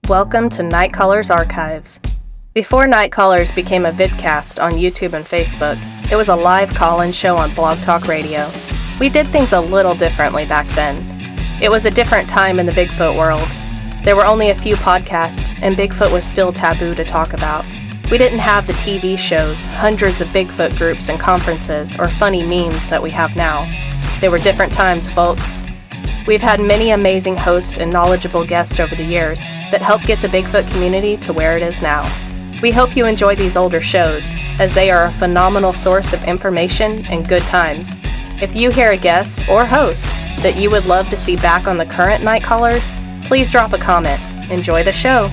Welcome to Nite Callers Archives. Before Nite Callers became a vidcast on YouTube and Facebook, it was a live call-in show on Blog Talk Radio. We did things a little differently back then. It was a different time in the Bigfoot world. There were only a few podcasts, and Bigfoot was still taboo to talk about. We didn't have the TV shows, hundreds of Bigfoot groups and conferences, or funny memes that we have now. They were different times, folks. We've had many amazing hosts and knowledgeable guests over the years that helped get the Bigfoot community to where it is now. We hope you enjoy these older shows, as they are a phenomenal source of information and good times. If you hear a guest or host that you would love to see back on the current Nite Callers, please drop a comment. Enjoy the show.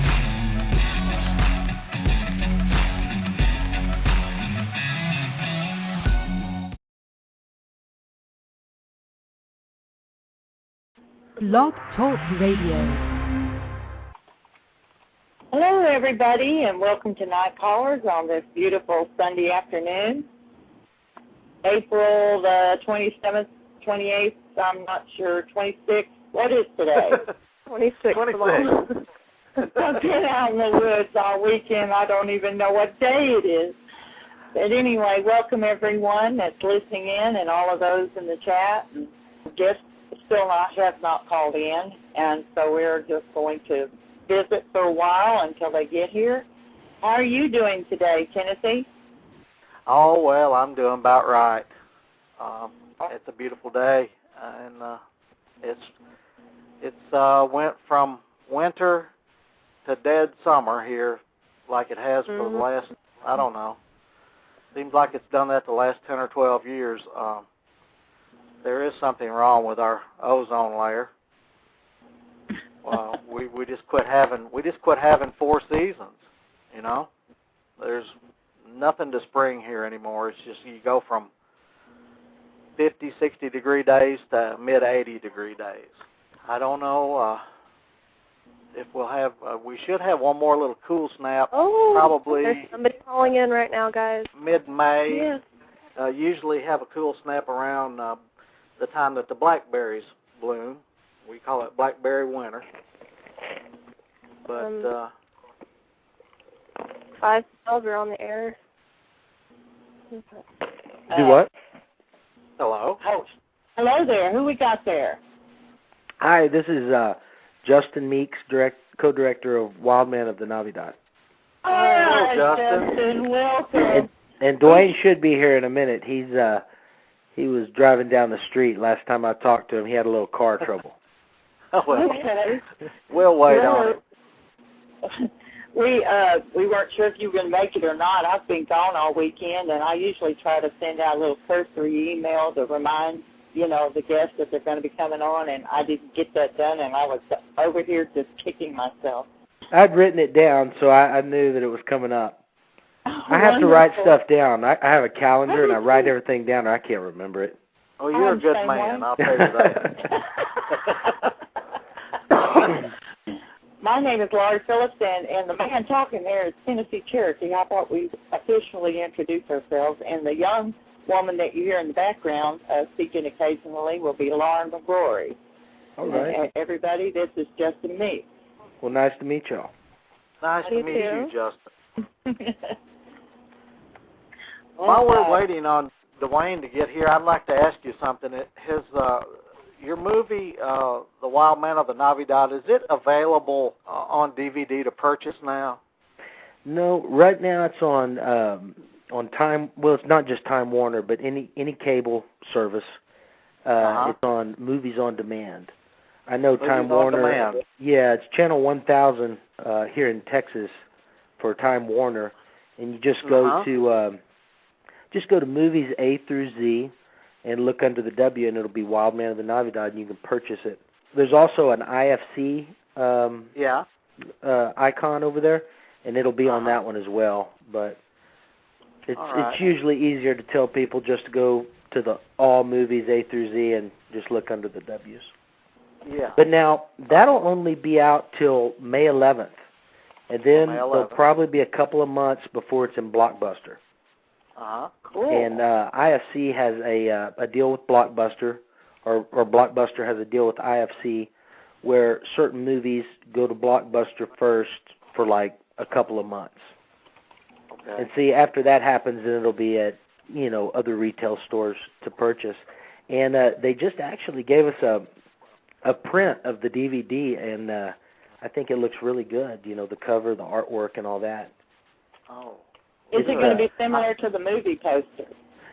Blog Talk Radio. Hello, everybody, and welcome to Nite Callers on this beautiful Sunday afternoon. April the 27th, 28th, I'm not sure, 26th. What is today? 26. I've been out in the woods all weekend. I don't even know what day it is. But anyway, welcome everyone that's listening in and all of those in the chat. And guests have not called in, and so we're just going to visit for a while until they get here. How are you doing today, Tennessee? Oh, well, I'm doing about right. It's a beautiful day, and it's went from winter to dead summer here like it has for the last, I don't know, seems like it's done that the last 10 or 12 years. There is something wrong with our ozone layer. Well, we just quit having 4 seasons, you know. There's nothing to spring here anymore. It's just you go from 50, 60 degree days to mid 80 degree days. I don't know if we'll have. We should have one more little cool snap. Oh, probably. There's somebody calling in right now, guys. Mid-May. Yes. Usually have a cool snap around the time that the blackberries bloom. We call it blackberry winter. But 5 cells are on the air. Do what? Hello. Oh, hello there. Who we got there? Hi, this is Justin Meeks, co-director of Wildman of the Navidad. Hi, Justin. Justin. Welcome. And Duane should be here in a minute. He was driving down the street. Last time I talked to him, he had a little car trouble. Oh, well, Okay. we'll wait on it. We weren't sure if you were going to make it or not. I've been gone all weekend, and I usually try to send out a little cursory email to remind, the guests that they're going to be coming on, and I didn't get that done, and I was over here just kicking myself. I'd written it down, so I knew that it was coming up. I have to write stuff down. I have a calendar, and I write everything down, or I can't remember it. Oh, you're a good man, I'll tell you that. My name is Laurie Phillips, and the man talking there is Tennessee Cherokee. I thought we'd officially introduce ourselves, and the young woman that you hear in the background speaking occasionally will be Lauren McGrory. All right. Everybody, this is Justin Meeks. Well, nice to meet y'all. Nice to meet too. you, Justin. While we're waiting on Duane to get here, I'd like to ask you something. Your movie, The Wild Man of the Navidad, is it available on DVD to purchase now? No, right now it's on Time. Well, it's not just Time Warner, but any cable service. It's on Movies on Demand. I know Movies Time on Warner. Demand. Yeah, it's channel 1000 here in Texas for Time Warner, and you just go to Movies A through Z and look under the W, and it'll be Wild Man of the Navidad, and you can purchase it. There's also an IFC icon over there, and it'll be on that one as well. But it's usually easier to tell people just to go to the all Movies A through Z and just look under the W's. Yeah. But now, that'll only be out till May 11th, and then there'll probably be a couple of months before it's in Blockbuster. Cool. And IFC has a deal with Blockbuster, or Blockbuster has a deal with IFC, where certain movies go to Blockbuster first for like a couple of months. Okay. And see, after that happens, then it'll be at, other retail stores to purchase. And they just actually gave us a print of the DVD, and I think it looks really good, the cover, the artwork, and all that. Oh. Is it going to be similar to the movie poster?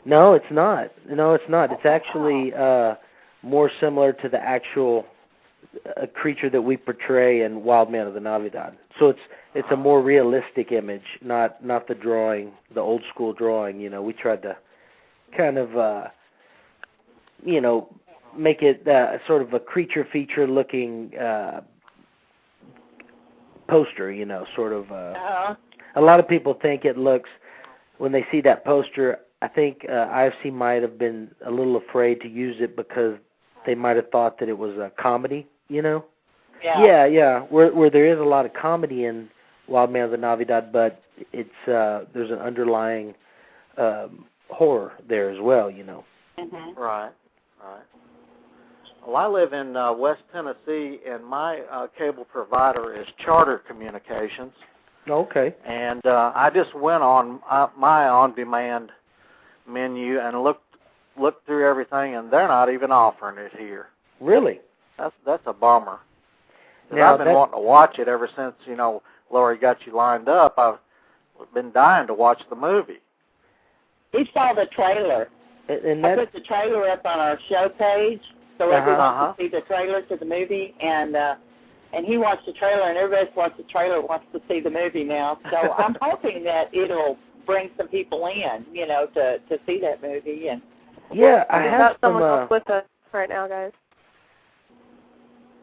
No, it's not. No, it's not. It's actually more similar to the actual creature that we portray in Wildman of the Navidad. So it's a more realistic image, not the drawing, the old school drawing. We tried to kind of make it sort of a creature feature looking poster. Sort of. A lot of people think it looks, when they see that poster, I think IFC might have been a little afraid to use it because they might have thought that it was a comedy, Yeah. Where there is a lot of comedy in Wildman of the Navidad, but it's there's an underlying horror there as well, Mm-hmm. Right. Well, I live in West Tennessee, and my cable provider is Charter Communications. Okay. And I just went on my on-demand menu and looked through everything, and they're not even offering it here. Really? That's a bummer. Now, I've been wanting to watch it ever since, Laurie got you lined up. I've been dying to watch the movie. He saw the trailer. And I put the trailer up on our show page, so everyone wants to see the trailer to the movie, and he watched the trailer, and everybody who watched the trailer wants to see the movie now. So I'm hoping that it'll bring some people in, to see that movie. And yeah, I have have someone else with us right now, guys.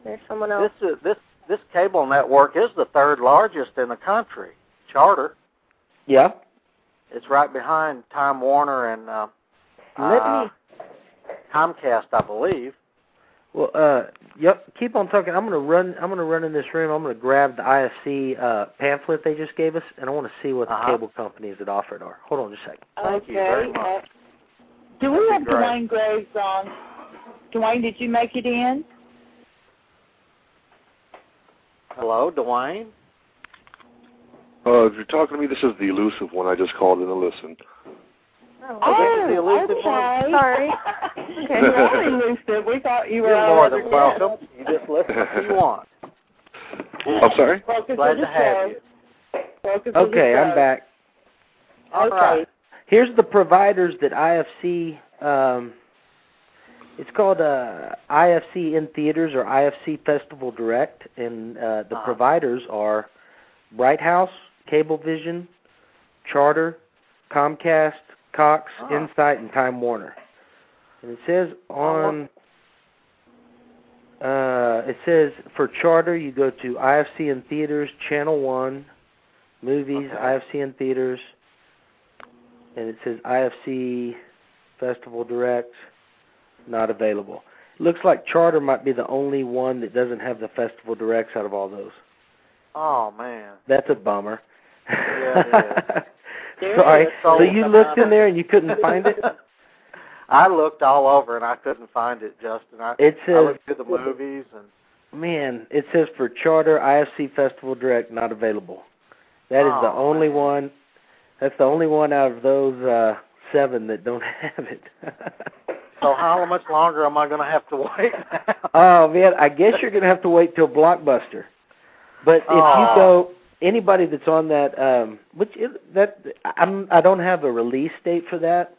There's someone else. This cable network is the third largest in the country. Charter. Yeah. It's right behind Time Warner and Comcast, I believe. Well, yep. Keep on talking. I'm gonna run in this room. I'm gonna grab the IFC pamphlet they just gave us, and I want to see what the cable companies that offered are. Hold on just a second. Thank you very much. Do we have Dwayne Graves on? Dwayne, did you make it in? Hello, Dwayne. If you're talking to me, this is the elusive one. I just called in to listen. Oh, the elusive one. Sorry. Okay, you're elusive. We thought you were You're more than welcome. You just listen if you want. I'm sorry? Glad to have you. Okay, I'm back. All right. Here's the providers that IFC, it's called IFC in Theaters or IFC Festival Direct, and the providers are Bright House, Cablevision, Charter, Comcast, Cox, Insight, and Time Warner. And it says on, for Charter, you go to IFC in Theaters, Channel 1, Movies, IFC in Theaters, and it says IFC Festival Direct, not available. Looks like Charter might be the only one that doesn't have the Festival Directs out of all those. Oh, man. That's a bummer. Yeah, it is. Sorry. So you looked in there and you couldn't find it? I looked all over and I couldn't find it, Justin. I looked through the movies and. Man, it says for Charter, IFC Festival Direct, not available. That is the only one. That's the only one out of those 7 that don't have it. So how much longer am I going to have to wait now? Oh man, I guess you're going to have to wait till Blockbuster. But if you go, anybody that's on that, I don't have a release date for that.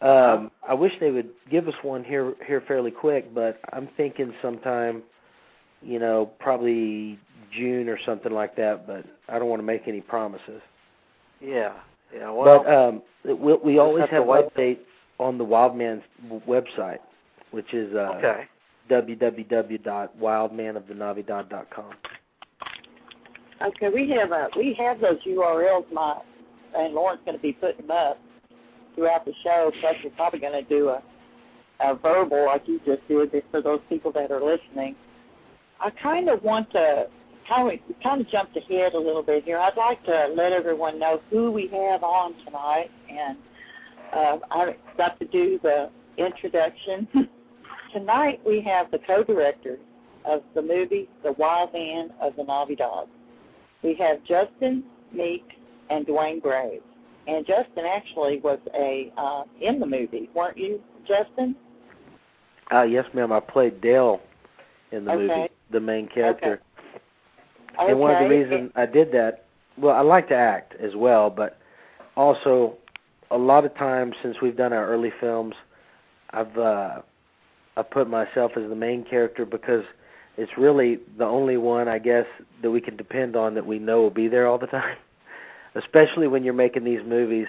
I wish they would give us one here fairly quick, but I'm thinking sometime, probably June or something like that. But I don't want to make any promises. Yeah. Well, but we always have updates on the Wildman's website, which is www.wildmanofthenavidad.com. Okay, we have those URLs, and Lauren's going to be putting them up throughout the show. Plus, we're probably going to do a verbal like you just did for those people that are listening. I kind of want to kind of jumped ahead a little bit here. I'd like to let everyone know who we have on tonight, and I got to do the introduction. Tonight we have the co-director of the movie The Wildman of the Navidad. We have Justin, Meeks, and Duane Graves. And Justin actually was in the movie, weren't you, Justin? Yes, ma'am. I played Dale in the movie, the main character. Okay. And one of the reasons I did that, well, I like to act as well, but also a lot of times since we've done our early films, I've put myself as the main character because it's really the only one, I guess, that we can depend on that we know will be there all the time, especially when you're making these movies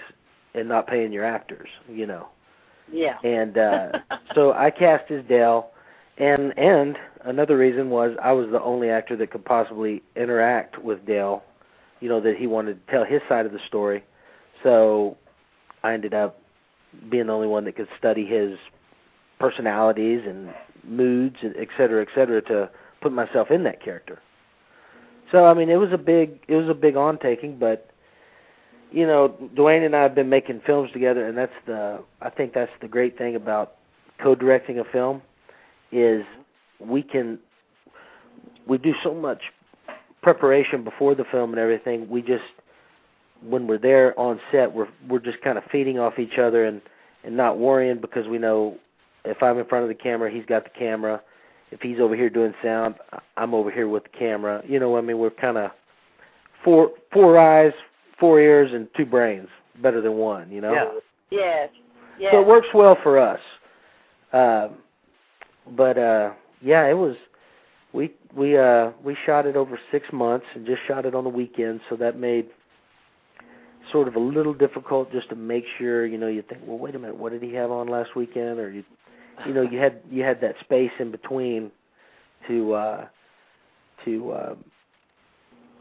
and not paying your actors, you know. Yeah. And so I cast as Dale, and another reason was I was the only actor that could possibly interact with Dale, you know, that he wanted to tell his side of the story. So I ended up being the only one that could study his personalities and moods, et cetera, to put myself in that character. So I mean, it was a big on-taking, but you know, Duane and I have been making films together, and I think that's the great thing about co-directing a film is we do so much preparation before the film and everything. We just, when we're there on set, we're just kind of feeding off each other and not worrying because we know if I'm in front of the camera, he's got the camera. If he's over here doing sound, I'm over here with the camera. You know, I mean, we're kind of four eyes, 4 ears, and 2 brains, better than one, you know? Yeah. Yes. So it works well for us. But it was, we shot it over 6 months and just shot it on the weekend, so that made sort of a little difficult just to make sure, you know, you think, well, wait a minute, what did he have on last weekend? Or you know, you had that space in between to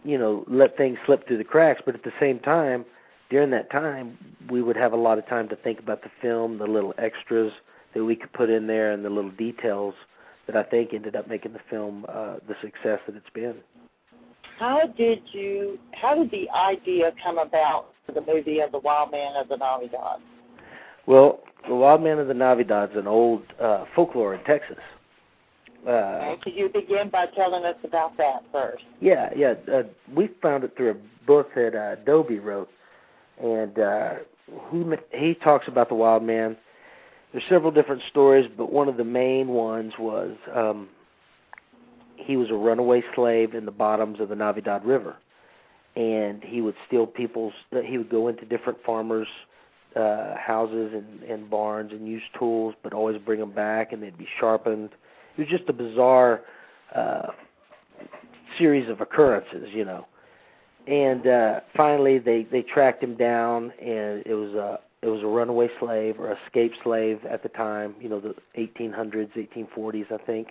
you know, let things slip through the cracks, but at the same time, during that time, we would have a lot of time to think about the film, the little extras that we could put in there, and the little details that I think ended up making the film the success that it's been. How did the idea come about for the movie of The Wildman of the Navidad? Well, The Wildman of the Navidad is an old folklore in Texas. Could you begin by telling us about that first? Yeah. We found it through a book that Dobie wrote, and he talks about the Wild Man. There's several different stories, but one of the main ones was he was a runaway slave in the bottoms of the Navidad River, and he would steal he would go into different farmers' houses and barns and use tools, but always bring them back, and they'd be sharpened. It was just a bizarre series of occurrences, you know. And finally, they tracked him down, and it was a runaway slave or escaped slave at the time, you know, the 1800s, 1840s, I think.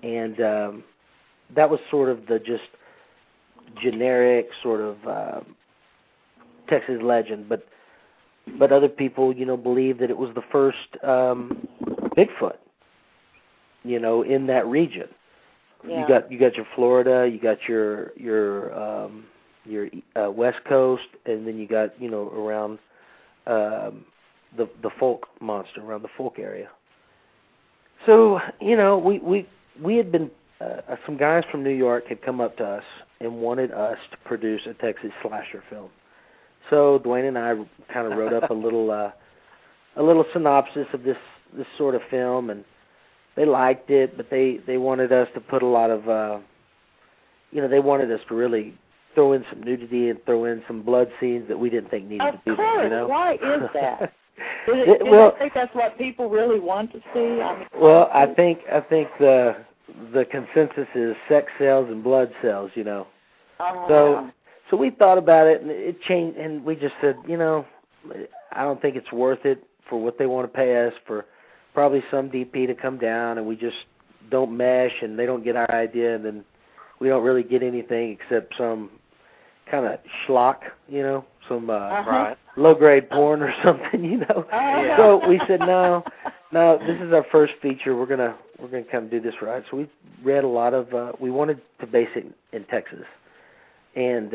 And that was sort of the just generic sort of Texas legend, but other people, you know, believe that it was the first Bigfoot, you know, in that region. Yeah. You got your Florida, you got your West Coast, and then you got, you know, around the folk monster, around the folk area. So, you know, we had been some guys from New York had come up to us and wanted us to produce a Texas slasher film. So Duane and I kind of wrote up a little synopsis of this sort of film, and they liked it, but they wanted us to put a lot of, you know, they wanted us to really throw in some nudity and throw in some blood scenes that we didn't think needed to be there. You know? Why is that? Do you think that's what people really want to see? I mean, well, I think the consensus is sex sells and blood sells, you know. So we thought about it, and it changed, and we just said, you know, I don't think it's worth it for what they want to pay us for probably some DP to come down, and we just don't mesh, and they don't get our idea, and then we don't really get anything except some kind of schlock, you know, some low-grade porn or something, you know. So we said, no, this is our first feature. We're gonna kind of do this right. So we read a lot of. We wanted to base it in Texas, and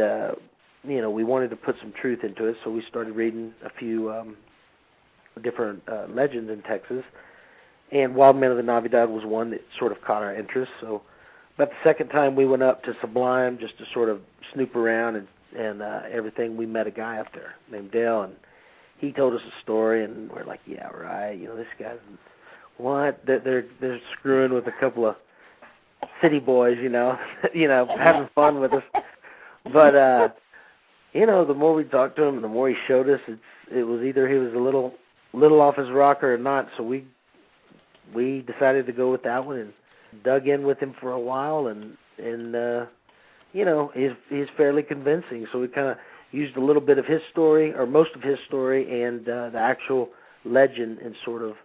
you know, we wanted to put some truth into it. So we started reading a few different legends in Texas, And Wildman of the Navidad was one that sort of caught our interest. So about the second time we went up to Sublime just to sort of snoop around and everything, we met a guy up there named Dale, and he told us a story, and we're like, yeah, right. You know, this guy's, what? They're screwing with a couple of city boys, you know, having fun with us. But, the more we talked to him, the more he showed us, it was either he was a little off his rocker or not, so we decided to go with that one and dug in with him for a while, and he's fairly convincing. So we kind of used a little bit of his story, or most of his story, and the actual legend, and sort of,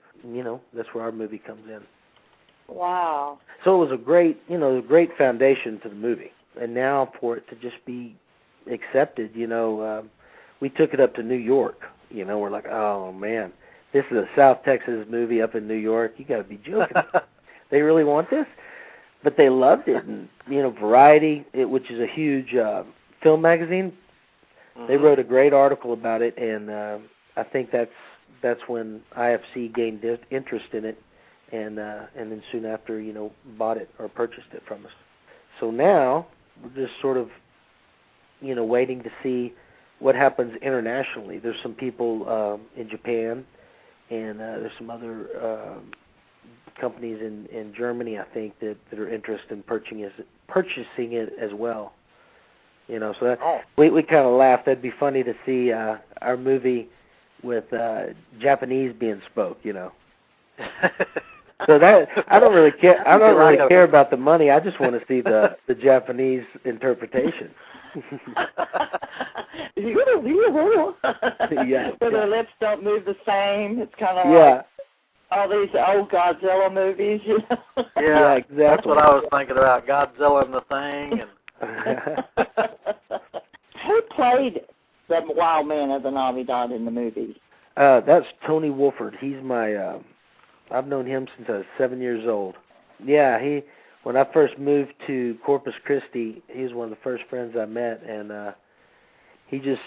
that's where our movie comes in. Wow. So it was a great foundation to the movie. And now for it to just be accepted, we took it up to New York. We're like, oh, man, this is a South Texas movie up in New York. You got to be joking. They really want this? But they loved it. And, Variety, which is a huge film magazine, they wrote a great article about it, and I think that's when IFC gained interest in it, and then soon after, bought it or purchased it from us. So now we're just sort of, waiting to see what happens internationally. There's some people in Japan, and there's some other companies in Germany, I think, that are interested in purchasing it as well. So that, we kind of laughed. That'd be funny to see our movie with Japanese being spoke. So that I don't really care. I don't really care about the money. I just want to see the Japanese interpretation. Yeah. Where their lips don't move the same. It's kind of like all these old Godzilla movies. Yeah, exactly. That's what I was thinking about, Godzilla and the Thing. And who played the Wild Man of the Navidad in the movie? That's Tony Wolford. He's my. I've known him since I was 7 years old. Yeah, when I first moved to Corpus Christi, he was one of the first friends I met, and he just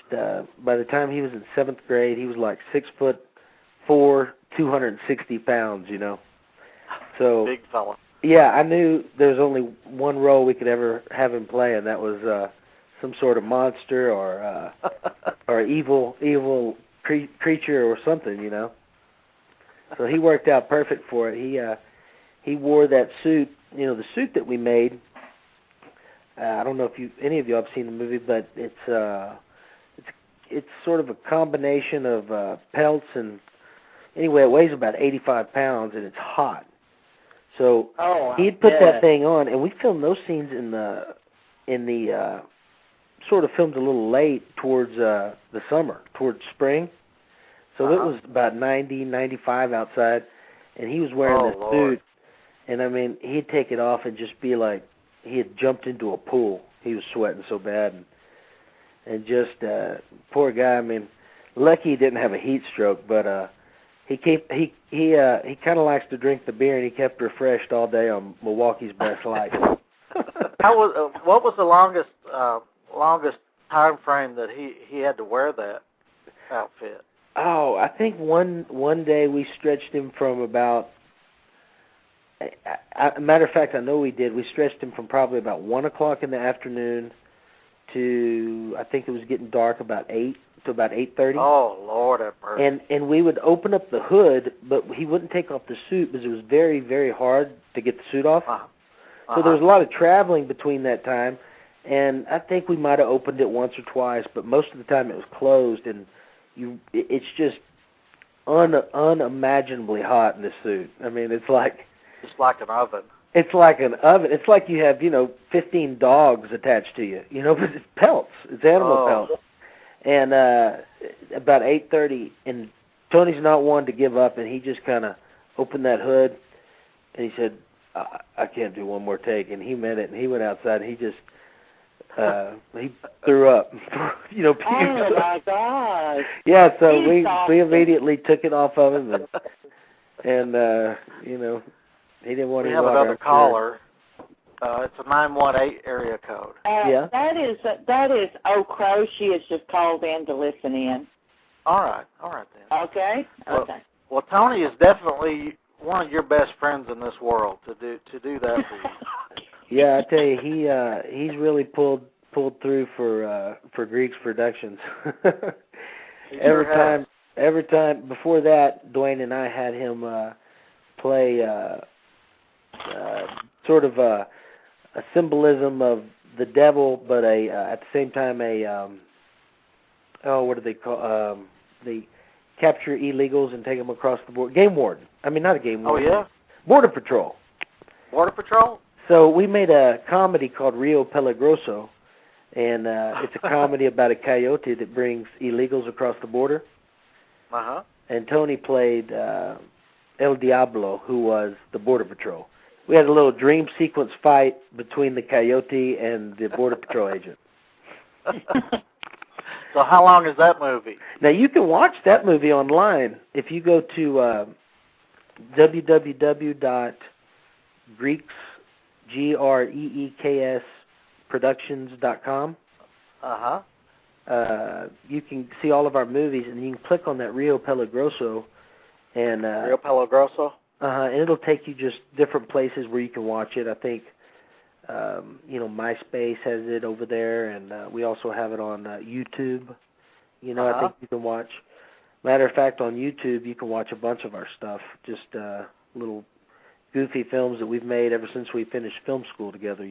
by the time he was in 7th grade, he was like 6'4", 260 pounds. So big fella. Yeah, I knew there was only one role we could ever have him play, and that was some sort of monster or evil creature or something. So he worked out perfect for it. He wore that suit, the suit that we made. I don't know if any of you have seen the movie, but it's sort of a combination of pelts, and anyway, it weighs about 85 pounds, and it's hot. So he'd put that thing on, and we filmed those scenes in the sort of filmed a little late towards the summer, towards spring. So it was about 90, 95 outside, and he was wearing this suit. And, I mean, he'd take it off and just be like he had jumped into a pool. He was sweating so bad. And just, poor guy, I mean, lucky he didn't have a heat stroke, but he kind of likes to drink the beer, and he kept refreshed all day on Milwaukee's Best Light. What was the longest time frame that he had to wear that outfit? Oh, I think one day we stretched him from about, matter of fact, I know we did. We stretched him from probably about 1 o'clock in the afternoon to, I think it was getting dark, about 8 to about 8:30. Oh, Lord have mercy. And we would open up the hood, but he wouldn't take off the suit because it was very, very hard to get the suit off. So there was a lot of traveling between that time, and I think we might have opened it once or twice, but most of the time it was closed, and it's just unimaginably hot in this suit. I mean, it's like an oven. It's like an oven. It's like you have, 15 dogs attached to you, but it's pelts. It's animal pelts. And about 8:30, and Tony's not one to give up, and he just kind of opened that hood, and he said, I can't do one more take, and he meant it, and he went outside, and he just, he threw up. Oh, my gosh. Yeah, so we immediately took it off of him, and he didn't want any water. We have another caller. It's a 918 area code. Yeah. That is Crow. She has just called in to listen in. All right then. Okay. Well, Tony is definitely one of your best friends in this world to do that for you. Yeah, I tell you, he's really pulled through for Greeks Productions. Every time before that, Duane and I had him play sort of a symbolism of the devil, but at the same time what do they call? They capture illegals and take them across the border. Game warden. I mean, not a game warden. Oh yeah. Border Patrol. Border Patrol. So we made a comedy called Rio Peligroso, and it's a comedy about a coyote that brings illegals across the border. Uh-huh. And Tony played El Diablo, who was the Border Patrol. We had a little dream sequence fight between the coyote and the Border Patrol agent. So how long is that movie? Now, you can watch that movie online if you go to www.greeksproductions.com. Uh-huh. You can see all of our movies, and you can click on that Rio Peligroso. And, Rio Peligroso? And it'll take you just different places where you can watch it. I think, MySpace has it over there, and we also have it on YouTube. I think you can watch. Matter of fact, on YouTube, you can watch a bunch of our stuff, just little goofy films that we've made ever since we finished film school together,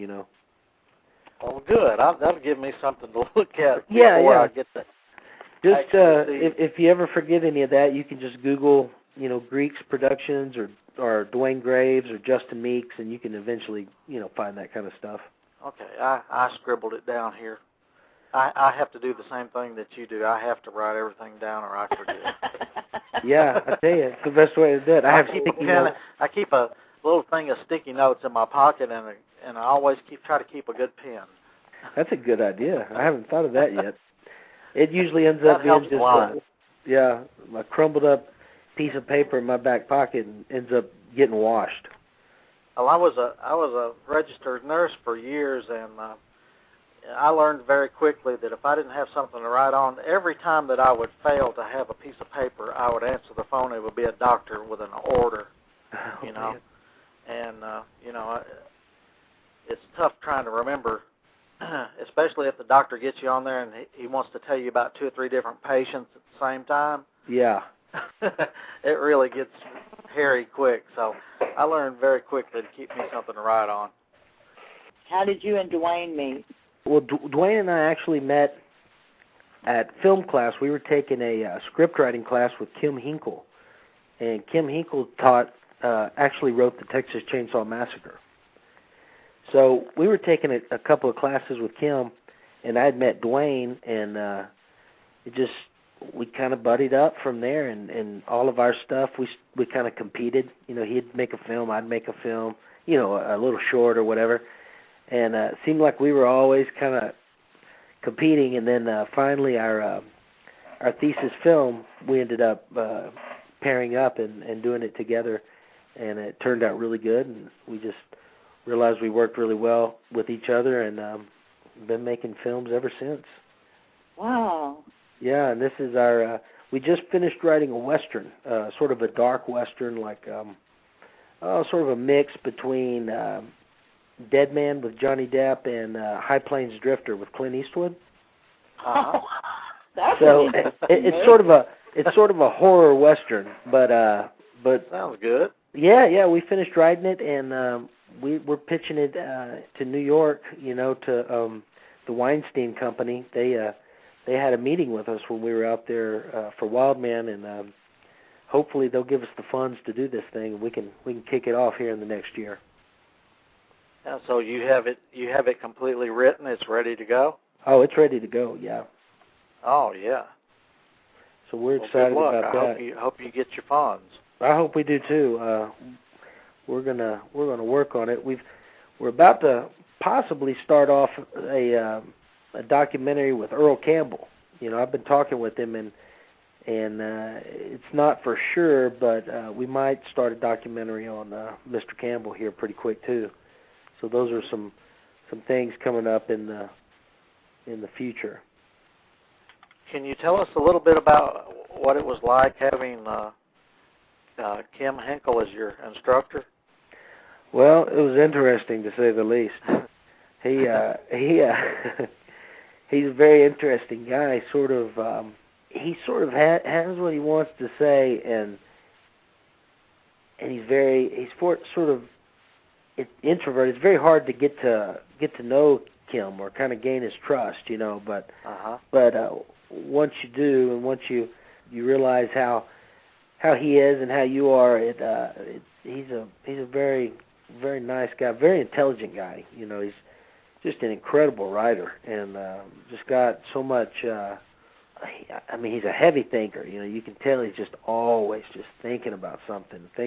Oh, good. That'll give me something to look at before I get that. Just if you ever forget any of that, you can just Google, Greeks Productions or Dwayne Graves or Justin Meeks, and you can eventually, find that kind of stuff. Okay, I scribbled it down here. I have to do the same thing that you do. I have to write everything down or I forget. Yeah, I tell you, it's the best way to do it. I keep a little thing of sticky notes in my pocket, and I always try to keep a good pen. That's a good idea. I haven't thought of that yet. It usually ends up being just a crumbled up piece of paper in my back pocket and ends up getting washed. Well, I was a registered nurse for years, and I learned very quickly that if I didn't have something to write on, every time that I would fail to have a piece of paper, I would answer the phone. It would be a doctor with an order, Man. And it's tough trying to remember, especially if the doctor gets you on there and he wants to tell you about 2 or 3 different patients at the same time. Yeah. It really gets hairy quick, so I learned very quickly to keep me something to write on. How did you and Duane meet? Well, Duane and I actually met at film class. We were taking a script writing class with Kim Hinkle, and Kim Hinkle actually wrote the Texas Chainsaw Massacre. So we were taking a couple of classes with Kim, and I had met Duane, and we kind of buddied up from there, and all of our stuff, we kind of competed. He'd make a film, I'd make a film, a little short or whatever. And it seemed like we were always kind of competing, and then finally our thesis film, we ended up pairing up and doing it together, and it turned out really good, and we just realized we worked really well with each other, and been making films ever since. Wow. Yeah, and this is our, we just finished writing a Western, sort of a dark Western, like sort of a mix between Dead Man with Johnny Depp and High Plains Drifter with Clint Eastwood. That's so it's sort of a horror Western, but sounds good. Yeah, we finished writing it, and we're pitching it to New York, to the Weinstein Company. They had a meeting with us when we were out there for Wildman, and hopefully they'll give us the funds to do this thing, and we can kick it off here in the next year. Yeah, so you have it completely written. It's ready to go. Oh, it's ready to go. Yeah. Oh yeah. So we're excited about that. I hope you get your funds. I hope we do too. We're gonna work on it. We're about to possibly start off a documentary with Earl Campbell. I've been talking with him, and it's not for sure, but we might start a documentary on Mr. Campbell here pretty quick too. So those are some things coming up in the future. Can you tell us a little bit about what it was like having Kim Hinkle as your instructor? Well, it was interesting to say the least. He's a very interesting guy. He sort of has what he wants to say, and he's sort of introverted. It's very hard to get to know Kim or kind of gain his trust, But once you do, and once you realize how he is and how you are, he's a very, very nice guy, very intelligent guy. He's just an incredible writer, and just got so much. He's a heavy thinker. You can tell he's just always just thinking about something. So,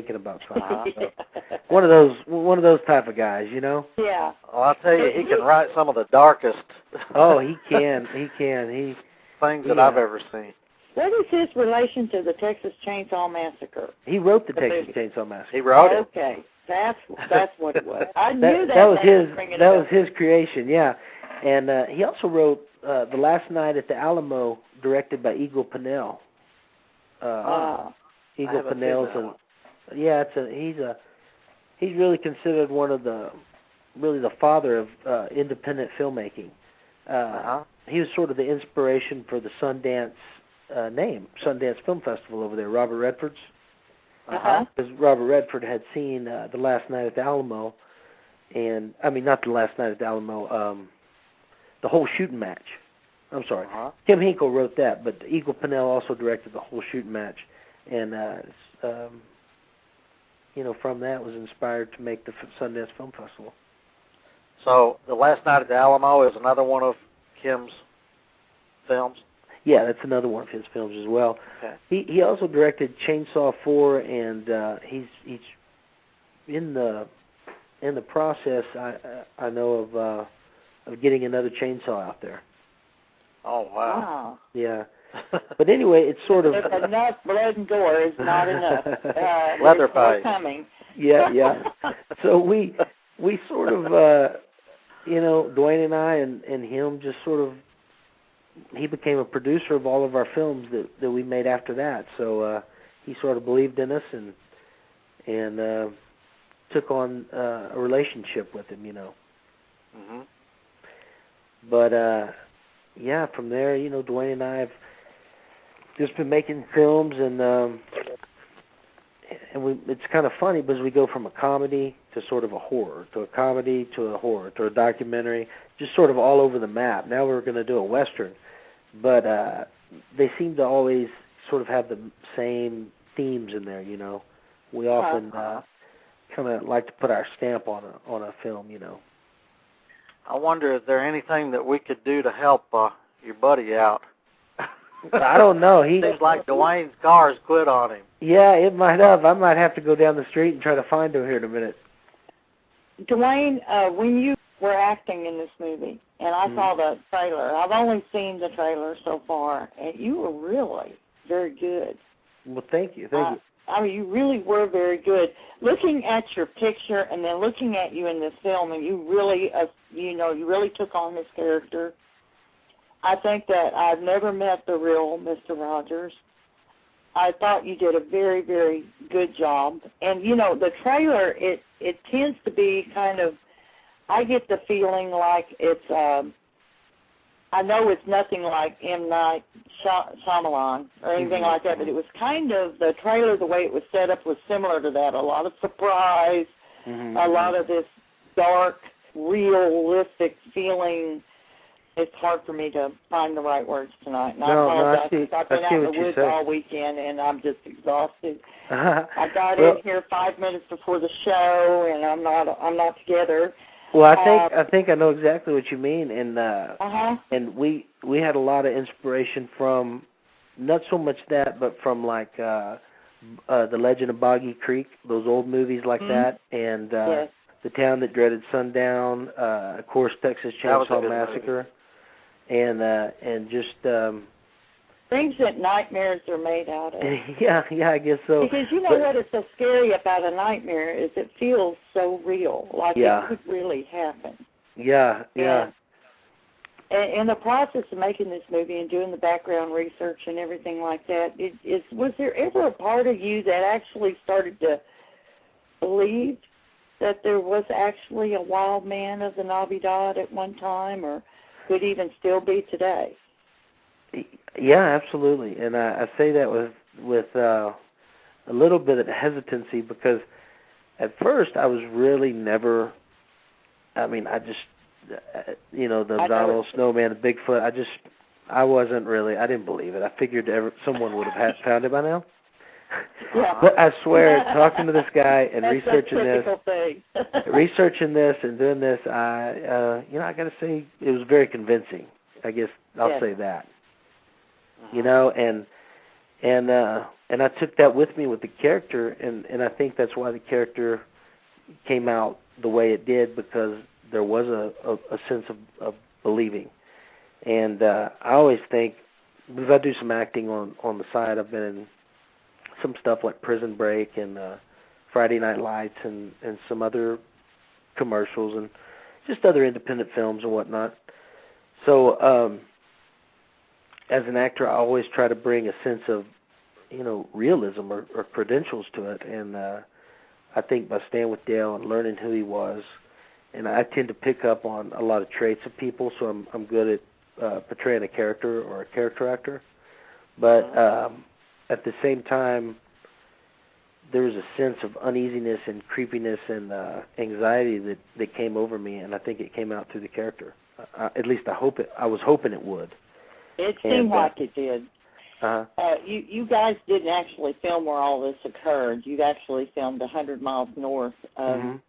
one of those type of guys, Yeah. Well, I'll tell you, he can write some of the darkest. Oh, he can. Things that I've ever seen. What is his relation to the Texas Chainsaw Massacre? He wrote the Texas Chainsaw Massacre. He wrote it. Okay, that's what it was. I knew that. That was his creation, yeah. And he also wrote The Last Night at the Alamo, directed by Eagle Pennell. Eagle Pennell's he's really considered one of the father of independent filmmaking. He was sort of the inspiration for the Sundance Sundance Film Festival over there, Robert Redford's. Because Robert Redford had seen The Last Night at the Alamo, and not The Last Night at the Alamo, the whole shooting match. I'm sorry. Kim Hinkle wrote that, but Eagle Pennell also directed the whole shooting match, and from that was inspired to make the Sundance Film Festival. So The Last Night at the Alamo is another one of Kim's films? Yeah, that's another one of his films as well. Okay. He also directed Chainsaw 4, and he's in the process. I know of getting another chainsaw out there. Oh wow! Yeah, but anyway, it's sort of if enough blood and gore is not enough. Leather fight coming. Yeah. So we sort of Duane and I and him just sort of. He became a producer of all of our films that we made after that. So he sort of believed in us and took on a relationship with him, Mm-hmm. But from there, Duane and I have just been making films, and it's kind of funny because we go from a comedy to sort of a horror, to a comedy to a horror, to a documentary, just sort of all over the map. Now we're going to do a Western. But they seem to always sort of have the same themes in there, We often kind of like to put our stamp on a film, I wonder, is there anything that we could do to help your buddy out? I don't know. Seems like Duane's car's quit on him. Yeah, it might have. I might have to go down the street and try to find him here in a minute. Duane, when you were acting in this movie, and I saw the trailer. I've only seen the trailer so far, and you were really very good. Well, thank you. You really were very good. Looking at your picture and then looking at you in this film, and you really, you really took on this character. I think that I've never met the real Mr. Rogers. I thought you did a very, very good job. And, the trailer, it tends to be kind of, I get the feeling like it's, I know it's nothing like M. Night Shyamalan or anything like that, but it was kind of, the trailer, the way it was set up was similar to that. A lot of surprise, a lot of this dark, realistic feeling. It's hard for me to find the right words tonight. And I apologize because I've been out in the woods all weekend and I'm just exhausted. I got in here 5 minutes before the show and I'm not together. Well, I think I know exactly what you mean, and we had a lot of inspiration from not so much that, but from like The Legend of Boggy Creek, those old movies like that, and The Town That Dreaded Sundown, of course, Texas Chainsaw Massacre, and just things that nightmares are made out of. Yeah, I guess so. Because what is so scary about a nightmare is it feels so real, like it could really happen. Yeah. in the process of making this movie and doing the background research and everything like that, was there ever a part of you that actually started to believe that there was actually a wild man of the Navidad at one time, or could even still be today? Yeah, absolutely. And I say that with a little bit of hesitancy, because at first I was really never, I just, the Donald Snowman, the Bigfoot, I wasn't really, I didn't believe it. I figured someone would have found it by now. Yeah. But I swear, talking to this guy and That's researching this and doing this, I got to say it was very convincing. I guess I'll say that. And I took that with me with the character, and I think that's why the character came out the way it did, because there was a sense of believing. And I always think, because I do some acting on the side, I've been in some stuff like Prison Break and Friday Night Lights and some other commercials and just other independent films and whatnot. So as an actor, I always try to bring a sense of, realism or credentials to it. And I think by staying with Dale and learning who he was, and I tend to pick up on a lot of traits of people, so I'm good at portraying a character or a character actor. But at the same time, there was a sense of uneasiness and creepiness and anxiety that came over me, and I think it came out through the character. At least I was hoping it would. It seemed like it did. You guys didn't actually film where all this occurred. You actually filmed 100 miles north of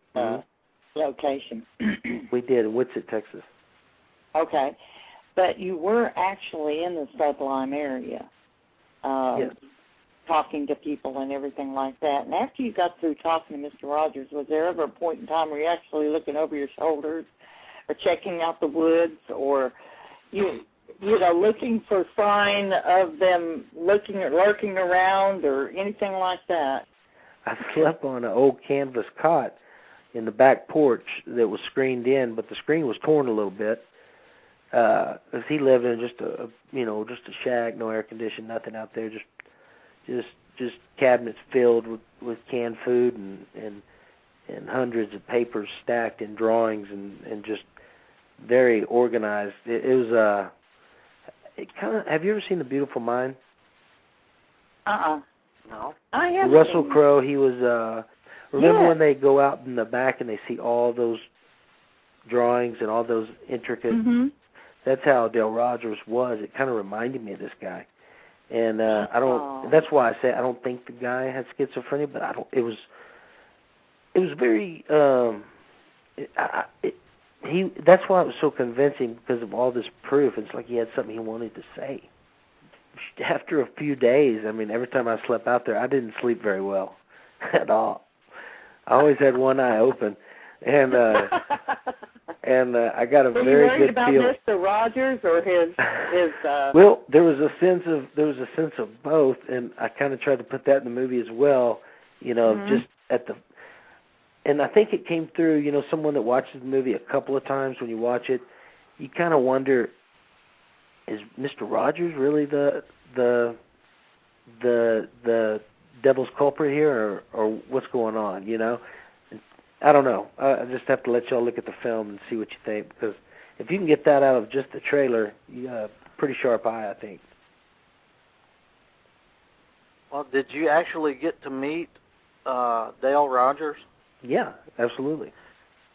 location. We did, in Whitsett, Texas. Okay. But you were actually in the Sublime area, yes, talking to people and everything like that. And after you got through talking to Mr. Rogers, was there ever a point in time where you actually looking over your shoulders or checking out the woods, or looking for sign of them lurking around or anything like that? I slept on an old canvas cot in the back porch that was screened in, but the screen was torn a little bit. Because he lived in just a shack, no air conditioning, nothing out there, just cabinets filled with canned food and hundreds of papers stacked in drawings and just very organized. It was have you ever seen The Beautiful Mind? No. I haven't. Russell Crowe, he was, remember when they go out in the back and they see all those drawings and all those intricate, that's how Dale Rogers was. It kind of reminded me of this guy. And that's why I say I don't think the guy had schizophrenia, but it was very, that's why it was so convincing, because of all this proof. It's like he had something he wanted to say. After a few days, every time I slept out there, I didn't sleep very well at all. I always had one eye open, and I got a very good feel. Were you worried about Mr. Rogers or his? Well, there was a sense of both, and I kind of tried to put that in the movie as well. Just at the. And I think it came through, someone that watches the movie a couple of times. When you watch it, you kind of wonder, is Mr. Rogers really the devil's culprit here, or what's going on? I don't know. I just have to let y'all look at the film and see what you think, because if you can get that out of just the trailer, you got a pretty sharp eye, I think. Well, did you actually get to meet Dale Rogers? Yeah, absolutely.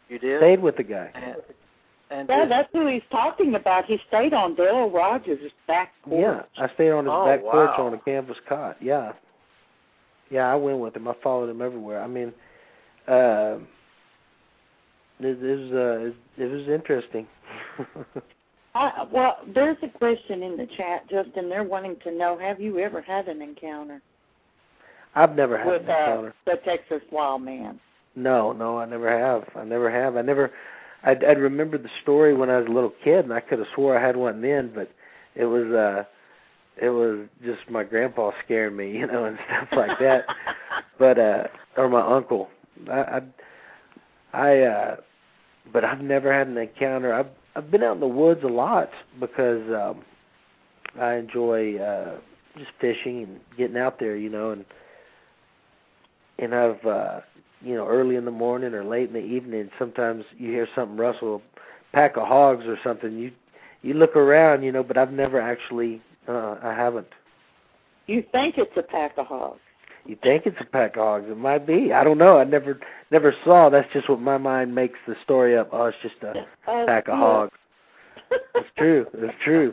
You did? Stayed with the guy. And that's who he's talking about. He stayed on Dale Rogers' back porch. Yeah, I stayed on his back porch on a canvas cot. Yeah. Yeah, I went with him. I followed him everywhere. It was interesting. Well, there's a question in the chat, Justin. They're wanting to know, have you ever had an encounter? I've never had an encounter. The Texas Wild Man. No, I never have. I'd remember the story when I was a little kid, and I could have swore I had one then, but it was just my grandpa scaring me, and stuff like that. But or my uncle. But I've never had an encounter. I've been out in the woods a lot because I enjoy just fishing and getting out there, and I've early in the morning or late in the evening, sometimes you hear something rustle, a pack of hogs or something. You look around, but I've never actually, I haven't. You think it's a pack of hogs? You think it's a pack of hogs? It might be. I don't know. I never saw. That's just what my mind makes the story up. Oh, it's just a pack of hogs. It's true. It's true.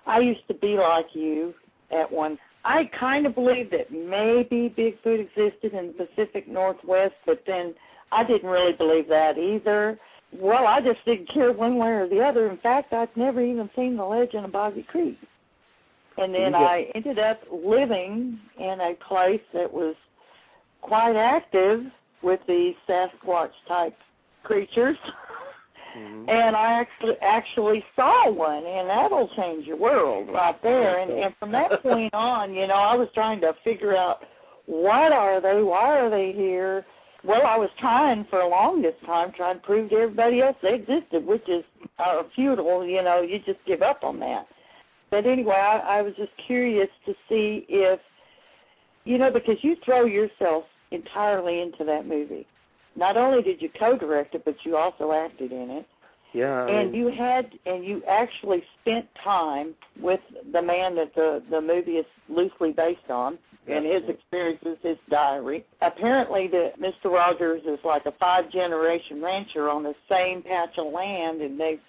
I used to be like you at one. I kind of believed that maybe Bigfoot existed in the Pacific Northwest, but then I didn't really believe that either. Well, I just didn't care one way or the other. In fact, I'd never even seen the legend of Boggy Creek. And then I ended up living in a place that was quite active with these Sasquatch-type creatures. Mm-hmm. And I actually saw one, and that'll change your world right there. And from that point on, I was trying to figure out, what are they? Why are they here? Well, I was trying for the longest time, trying to prove to everybody else they existed, which is futile. You just give up on that. But anyway, I was just curious to see if, because you throw yourself entirely into that movie. Not only did you co-direct it, but you also acted in it. Yeah. And you actually spent time with the man that the movie is loosely based on, and his experiences, his diary. Apparently, Mr. Rogers is like a 5-generation rancher on the same patch of land, and they've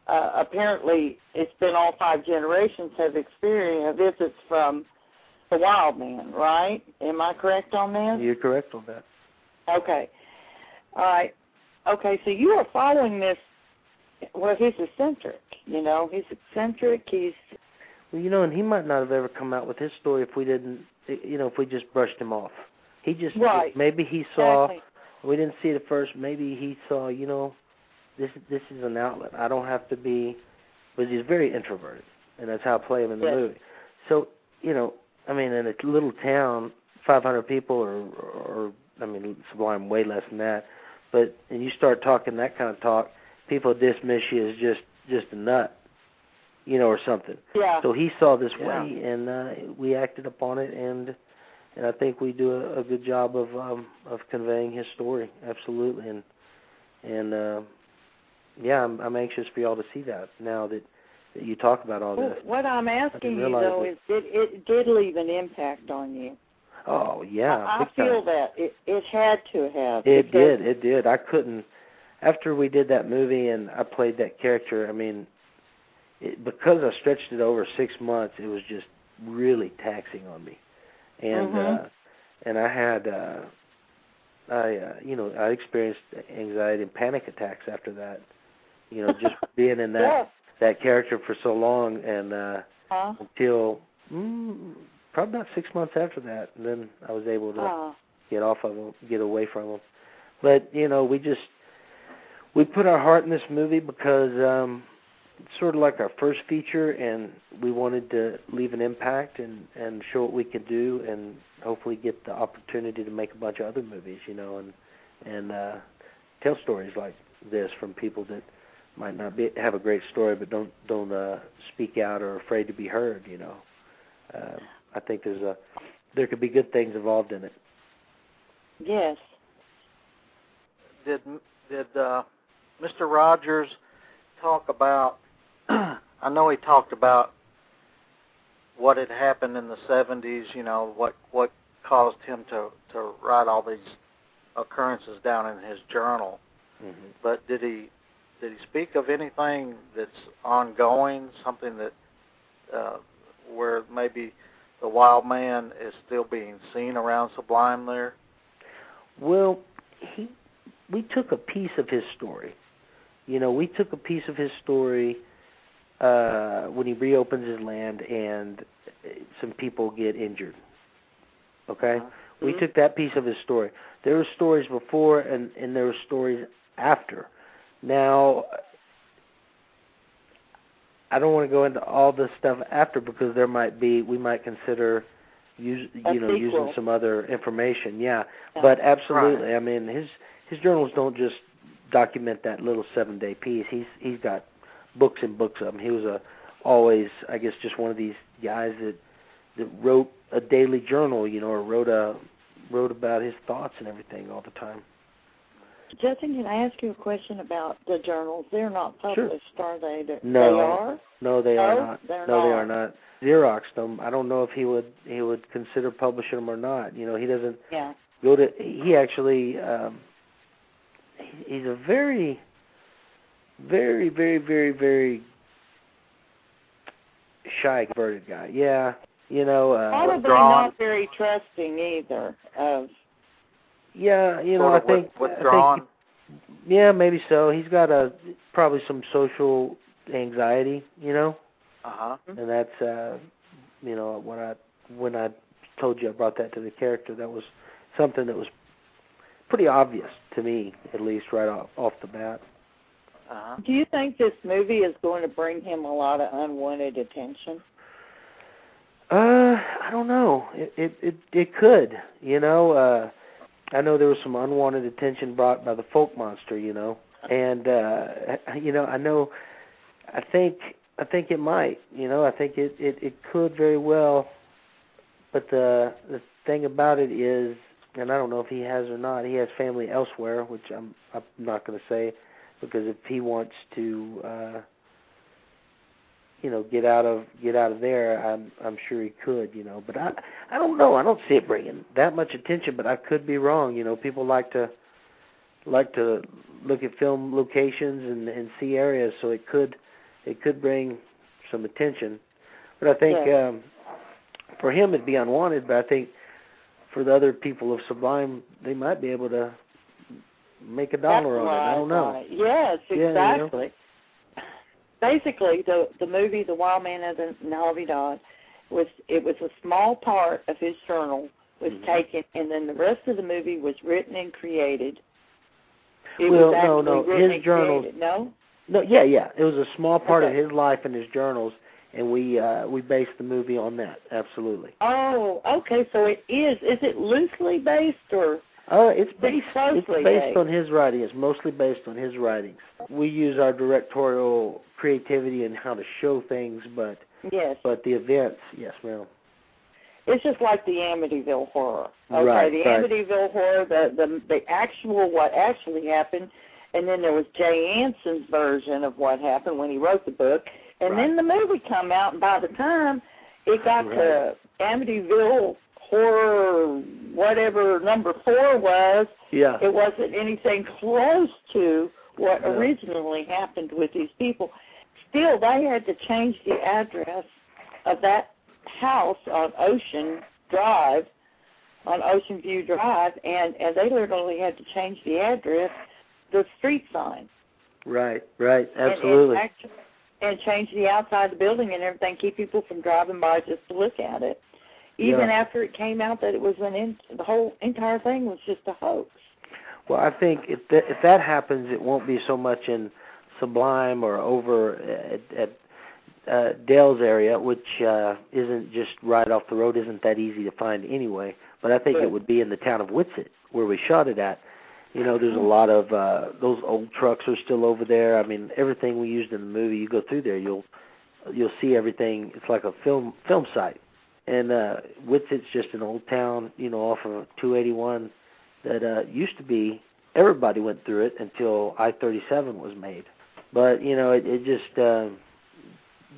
apparently it's been all 5 generations have experienced visits from the Wildman, right? Am I correct on that? You're correct on that. Okay. All right. Okay, so you are following this. Well, he's eccentric, He's eccentric. Well, and he might not have ever come out with his story if we didn't, if we just brushed him off. He just, maybe he saw, we didn't see it at first, maybe he saw, this is an outlet. I don't have to be, but he's very introverted, and that's how I play him in the movie. So, in a little town, 500 people, or Sublime way less than that, but and you start talking that kind of talk, people dismiss you as just a nut, or something. Yeah. So he saw this way, and we acted upon it, and I think we do a good job of conveying his story, absolutely, and I'm anxious for y'all to see that now that you talk about all this. What I'm asking you though is, it did leave an impact on you. Oh yeah, I feel that it had to have. It did. I couldn't. After we did that movie and I played that character, because I stretched it over 6 months, it was just really taxing on me, and I had I experienced anxiety and panic attacks after that. Just being in that character for so long, and until probably about 6 months after that, and then I was able to get off of them, get away from them. But we put our heart in this movie because it's sort of like our first feature, and we wanted to leave an impact and show what we could do, and hopefully get the opportunity to make a bunch of other movies, and tell stories like this from people that might not have a great story, but don't speak out or are afraid to be heard. I think there could be good things involved in it. Yes. Did Mr. Rogers talk about? I know he talked about what had happened in the 70s. What caused him to write all these occurrences down in his journal. Mm-hmm. But did he speak of anything that's ongoing, something that where maybe the wild man is still being seen around Sublime there? Well, we took a piece of his story. We took a piece of his story when he reopens his land and some people get injured. Okay? Mm-hmm. We took that piece of his story. There were stories before and there were stories after. Now, I don't want to go into all the stuff after because we might consider using some other information. Yeah, but absolutely. Right. His journals don't just document that little 7-day piece. He's got books and books of them. He was always, I guess, just one of these guys that wrote a daily journal, or wrote about his thoughts and everything all the time. Justin, can I ask you a question about the journals? They're not published, Sure. are they? No. They are? No, they are not. They're no, not. they are not. Xeroxed them. I don't know if he would consider publishing them or not. He doesn't go to. He actually. He's a very, very, very, very, very shy, converted guy. Yeah, probably not very trusting either. Yeah, I think withdrawn. Yeah, maybe so. He's got probably some social anxiety, and that's when I told you I brought that to the character, that was something that was pretty obvious to me, at least right off the bat. Do you think this movie is going to bring him a lot of unwanted attention? I don't know. It could, I know there was some unwanted attention brought by the folk monster, and I think it might, I think it could very well, but the thing about it is, and I don't know if he has or not, he has family elsewhere, which I'm not going to say, because if he wants to get out of there, I'm sure he could, but I don't know. I don't see it bringing that much attention, but I could be wrong. People like to look at film locations and see areas, so it could bring some attention. But I think for him it'd be unwanted, but I think for the other people of Sublime, they might be able to make a dollar on it. I don't know. Yes, exactly. Basically, the movie, The Wildman of the Navidad, was a small part of his journal was taken, and then the rest of the movie was written and created. His journals. It was a small part of his life and his journals, and we based the movie on that. Absolutely. Oh, okay. So it is. Is it loosely based or? It's based on his writing. It's mostly based on his writings. We use our directorial creativity in how to show things, but the events, yes, ma'am. It's just like the Amityville Horror. Okay, right, Amityville Horror, the actual what actually happened, and then there was Jay Anson's version of what happened when he wrote the book, and then the movie come out, and by the time it got to Amityville Horror, whatever number 4 was, it wasn't anything close to what originally happened with these people. Still, they had to change the address of that house on Ocean View Drive, and they literally had to change the address, the street sign. Right, absolutely. And change the outside of the building and everything, keep people from driving by just to look at it. Even after it came out that it was the whole entire thing was just a hoax. Well, I think if that happens, it won't be so much in Sublime or over at Dale's area, which isn't just right off the road, isn't that easy to find anyway. But I think it would be in the town of Whitsett, where we shot it at. There's a lot of those old trucks are still over there. I mean, everything we used in the movie, you go through there, you'll see everything. It's like a film site. And Whitsett's just an old town, off of 281 that used to be, everybody went through it until I-37 was made. But, it just,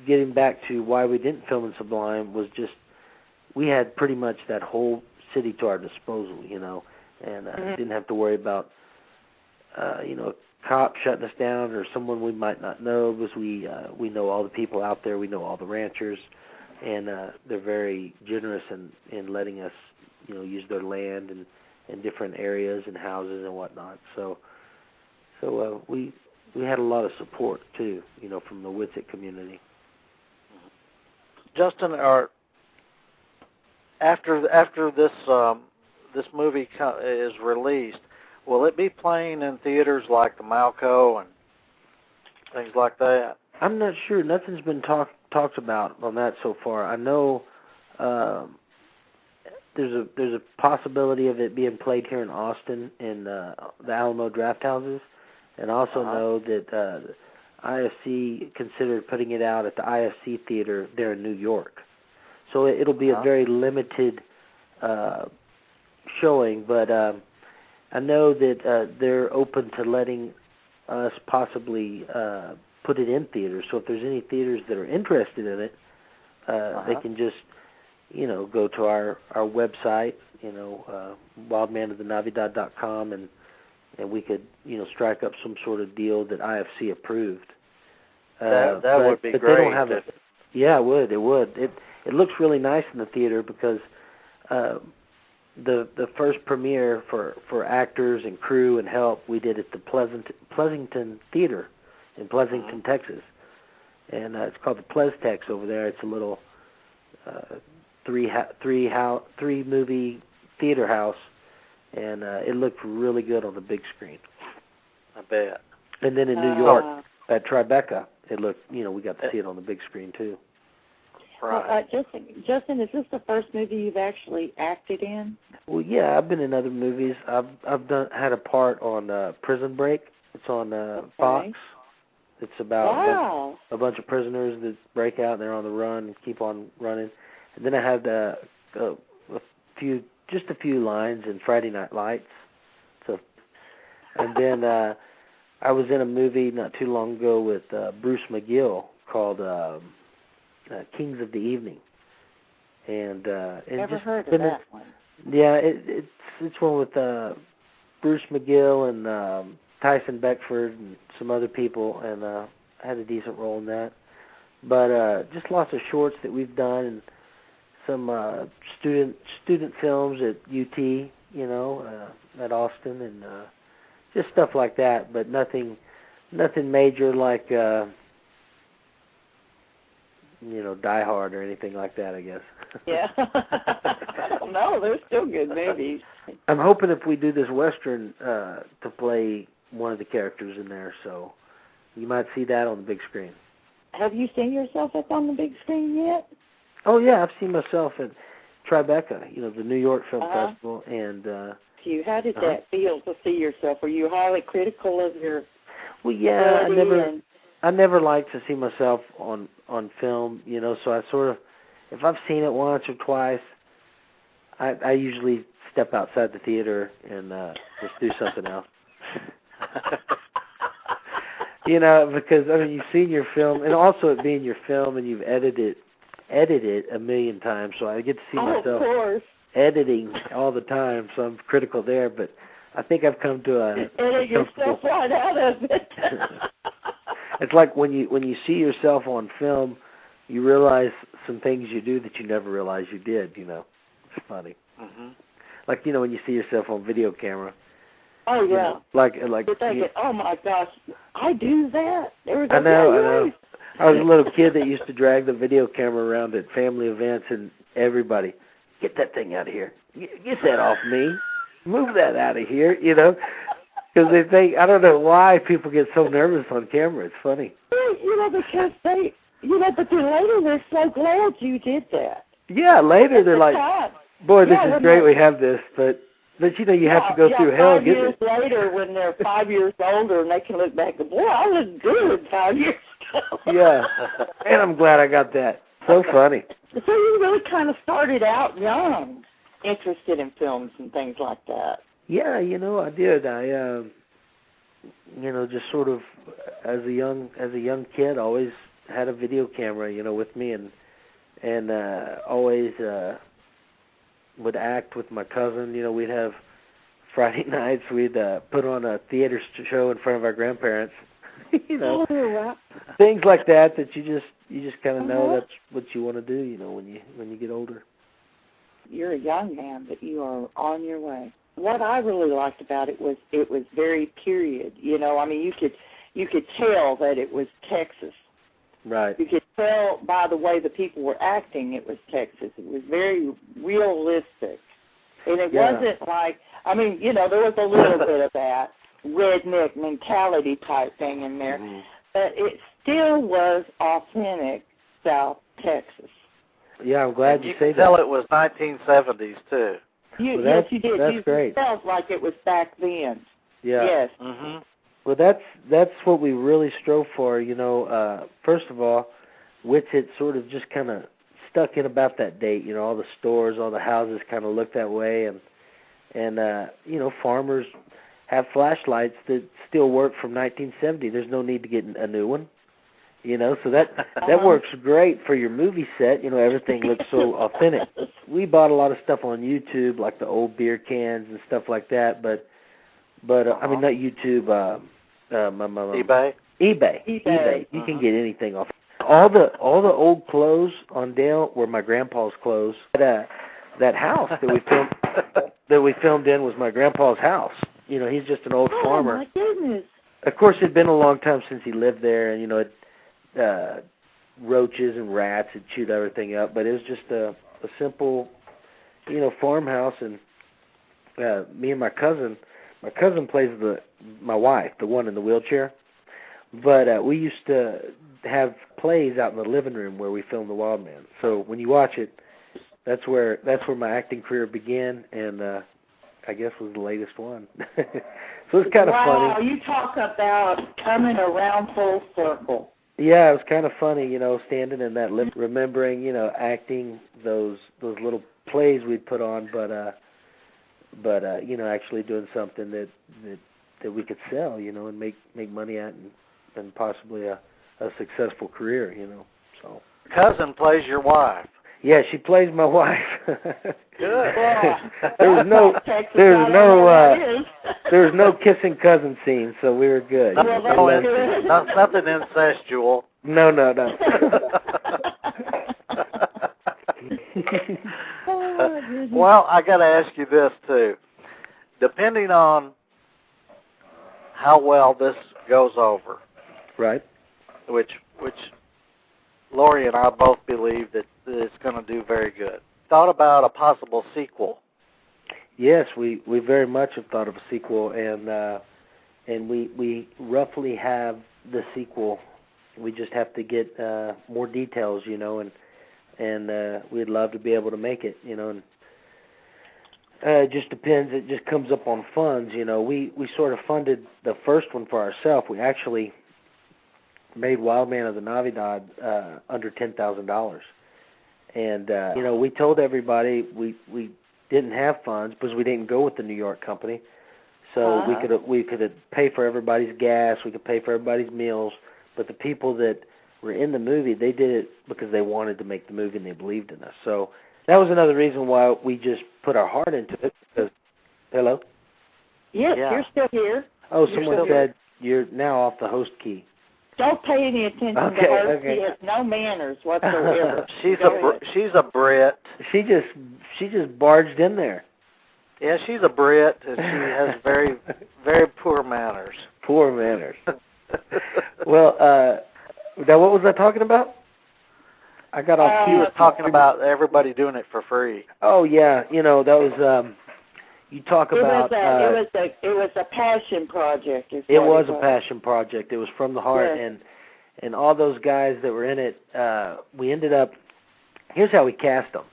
getting back to why we didn't film in Sublime was just, we had pretty much that whole city to our disposal, and didn't have to worry about, a cop shutting us down or someone we might not know, because we know all the people out there, we know all the ranchers, and they're very generous in letting us, use their land and different areas and houses and whatnot. So we had a lot of support too, from the Whitsett community. Justin, after this movie is released, will it be playing in theaters like the Malco and things like that? I'm not sure. Nothing's been talked about on that so far. I know there's a possibility of it being played here in Austin in the Alamo Draft Houses, and I also know that IFC considered putting it out at the IFC Theater there in New York. So it'll be a very limited showing, but I know that they're open to letting us possibly put it in theaters. So if there's any theaters that are interested in it, they can just, go to our website, wildmanofthenavidad.com, and we could, strike up some sort of deal that IFC approved. That would be but great. They don't have it. Yeah, it would. It would. It looks really nice in the theater because the first premiere for actors and crew and help we did at the Pleasanton Theater in Pleasanton, Texas, and it's called the Pleztex over there. It's a little three movie theater house, and it looked really good on the big screen. I bet. And then in New York at Tribeca, it looked, we got to see it on the big screen too. Right. Justin, is this the first movie you've actually acted in? Well, yeah, I've been in other movies. I've had a part on Prison Break. It's on Fox. It's about a bunch of prisoners that break out and they're on the run and keep on running. And then I had a few lines in Friday Night Lights. So, and then I was in a movie not too long ago with Bruce McGill called Kings of the Evening. And never heard of that one. Yeah, it's one with Bruce McGill and Tyson Beckford and some other people, and I had a decent role in that. But just lots of shorts that we've done, and some student films at UT, at Austin, and just stuff like that. But nothing major like Die-Hard or anything like that, I guess. Yeah. I don't know. They're still good movies. I'm hoping if we do this Western to play one of the characters in there, so you might see that on the big screen. Have you seen yourself up on the big screen yet? Oh, yeah, I've seen myself at Tribeca, the New York Film Festival. And how did that feel to see yourself? Were you highly critical of your Well, yeah, I never liked to see myself on film, so I sort of, if I've seen it once or twice, I usually step outside the theater and just do something else. Because, you've seen your film, and also it being your film, and you've edited a million times, so I get to see myself editing all the time, so I'm critical there, but I think I've come to a... Edit yourself right out of it. It's like when you see yourself on film, you realize some things you do that you never realized you did, It's funny. Mm-hmm. Like, when you see yourself on video camera. Oh, yeah. Like you're thinking, oh, my gosh, I do that. I know. I was a little kid that used to drag the video camera around at family events, and everybody, get that thing out of here. Get that off me. Move that out of here, Because they think, I don't know why people get so nervous on camera. It's funny. Because but then later they're so glad you did that. Yeah, later they're like, boy, this is great, we have this, but you have to go through hell. 5 years later, when they're 5 years older, and they can look back and, boy, I was good 5 years ago. Yeah, and I'm glad I got that. So funny. So you really kind of started out young, interested in films and things like that. Yeah, I did. I, just sort of as a young kid, always had a video camera, with me, and always would act with my cousin. We'd have Friday nights. We'd put on a theater show in front of our grandparents. Things like that you just kind of know that's what you want to do. When you get older. You're a young man, but you are on your way. What I really liked about it was very period. You could tell that it was Texas. Right. You could tell by the way the people were acting it was Texas. It was very realistic. And it wasn't like, there was a little bit of that redneck mentality type thing in there, but it still was authentic South Texas. Yeah, I'm glad you say that. You could tell it was 1970s, too. Yes, you did. That's great. It felt like it was back then. Yeah. Yes. Mm-hmm. Well, that's what we really strove for. First of all, Whitsett sort of just kind of stuck in about that date. All the stores, all the houses kind of look that way, and farmers have flashlights that still work from 1970. There's no need to get a new one. So that works great for your movie set. Everything looks so authentic. We bought a lot of stuff on YouTube, like the old beer cans and stuff like that. But I mean, not YouTube. eBay. eBay. You can get anything off. All the old clothes on Dale were my grandpa's clothes. That house that we filmed in was my grandpa's house. He's just an old farmer. Oh my goodness! Of course, it'd been a long time since he lived there, and roaches and rats had chewed everything up. But it was just a simple, farmhouse. And me and my cousin plays my wife, the one in the wheelchair. But we used to have plays out in the living room where we filmed the Wildman. So when you watch it, that's where my acting career began, and I guess was the latest one. So it's kind of funny. Wow, you talk about coming around full circle. Yeah, it was kind of funny, standing in that living, remembering, acting those little plays we'd put on, but actually doing something that we could sell, and make money at, and possibly a successful career, So Cousin plays your wife. Yeah, she plays my wife. Good. Yeah. There was no kissing cousin scene, so we were good. Nothing incestual. No. Well, I got to ask you this too. Depending on how well this goes over, right? Which Laurie and I both believe that it's going to do very good. Thought about a possible sequel? Yes, we very much have thought of a sequel, and we roughly have the sequel. We just have to get more details, and we'd love to be able to make it, and it just depends. It just comes up on funds, We sort of funded the first one for ourselves. We actually made Wildman of the Navidad under $10,000, and we told everybody we didn't have funds because we didn't go with the New York company, so we could pay for everybody's gas, we could pay for everybody's meals, but the people that were in the movie, they did it because they wanted to make the movie and they believed in us. So that was another reason why we just put our heart into it. Because, hello? Yes, yeah. You're still here. Oh, someone said you're now off the host key. Don't pay any attention to her. She has no manners whatsoever. She's a Brit. She just barged in there. Yeah, she's a Brit, and she has very, very poor manners. Poor manners. Well, now what was I talking about? I got off. He was talking about everybody doing it for free. Oh yeah, that was. You talk about. It was a passion project. It was a passion project. It was from the heart, yes. And all those guys that were in it, we ended up. Here's how we cast them,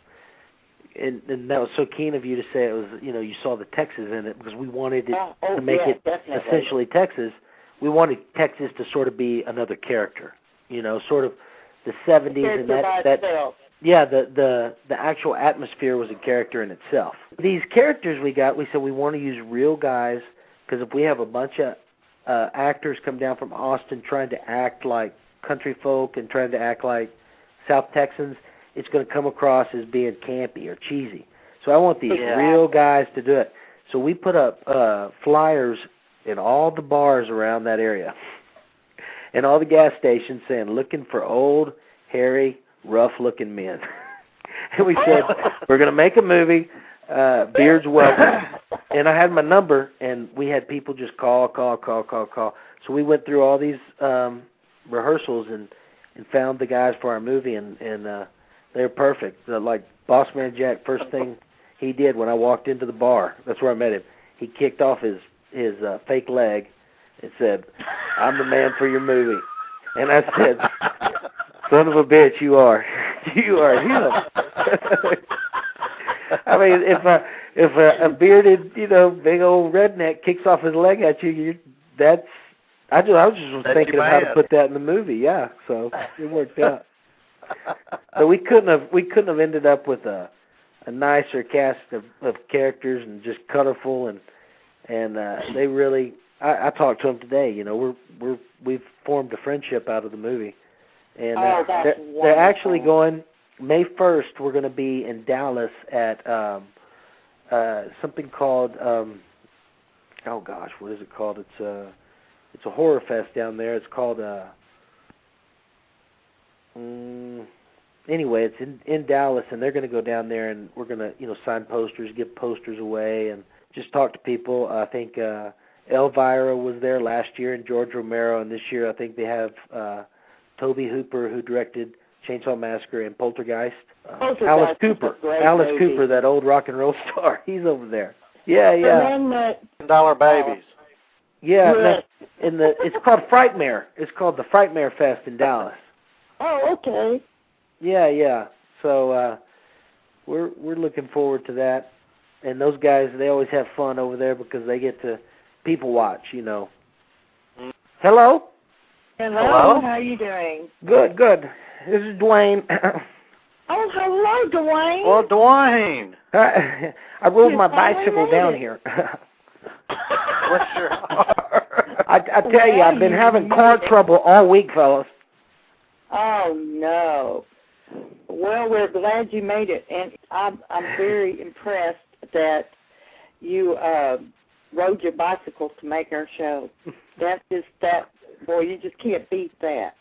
and that was so keen of you to say it was. You saw the Texas in it because we wanted it to make it definitely. Essentially Texas. We wanted Texas to sort of be another character. Sort of the 70s and that. Yeah, the actual atmosphere was a character in itself. These characters we said we want to use real guys, because if we have a bunch of actors come down from Austin trying to act like country folk and trying to act like South Texans, it's going to come across as being campy or cheesy. So I want these real guys to do it. So we put up flyers in all the bars around that area and all the gas stations saying, looking for old, hairy, rough-looking men. And we said, we're going to make a movie, beards welcome. And I had my number, and we had people just call. So we went through all these rehearsals and found the guys for our movie, and they're perfect. Like Bossman Jack, first thing he did when I walked into the bar, that's where I met him, he kicked off his fake leg and said, I'm the man for your movie. And I said, son of a bitch, you are. You are him. I mean, if a bearded, big old redneck kicks off his leg at you, that's I was thinking of how to put that in the movie. Yeah, so it worked out. But we couldn't have ended up with a nicer cast of characters and just colorful and they really. I talked to them today. You know, we've formed a friendship out of the movie, and they're actually going May 1st. We're going to be in Dallas at something called oh gosh, what is it called? It's a horror fest down there. It's called anyway, it's in Dallas, and they're going to go down there, and we're going to sign posters, give posters away, and just talk to people. I think Elvira was there last year, and George Romero, and this year I think they have Toby Hooper, who directed Chainsaw Massacre and Poltergeist. Alice Cooper, that old rock and roll star, he's over there. Yeah. $10 babies. Yeah, it's called Frightmare. It's called the Frightmare Fest in Dallas. Oh, okay. Yeah. So we're looking forward to that. And those guys, they always have fun over there because they get to people watch, Hello? Hello. How are you doing? Good. This is Duane. Oh, hello, Duane. Well, Duane. I rode my bicycle down here. What's your... I tell you, I've been having car trouble all week, fellas. Oh, no. Well, we're glad you made it, and I'm very impressed that you rode your bicycle to make our show. Boy, you just can't beat that.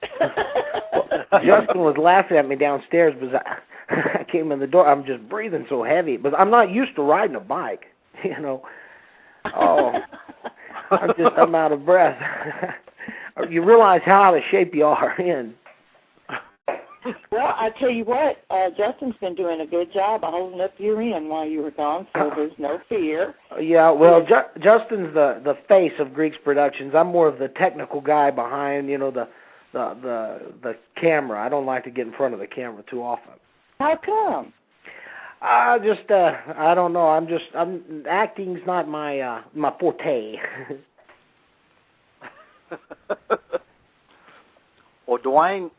Justin was laughing at me downstairs because I came in the door. I'm just breathing so heavy, but I'm not used to riding a bike, Oh, I'm out of breath. You realize how out of shape you are in. Well, I tell you what, Justin's been doing a good job of holding up your end while you were gone, so there's no fear. Yeah, well, Justin's the face of Greeks Productions. I'm more of the technical guy behind, the camera. I don't like to get in front of the camera too often. How come? I don't know. Acting's not my forte. Well, Duane,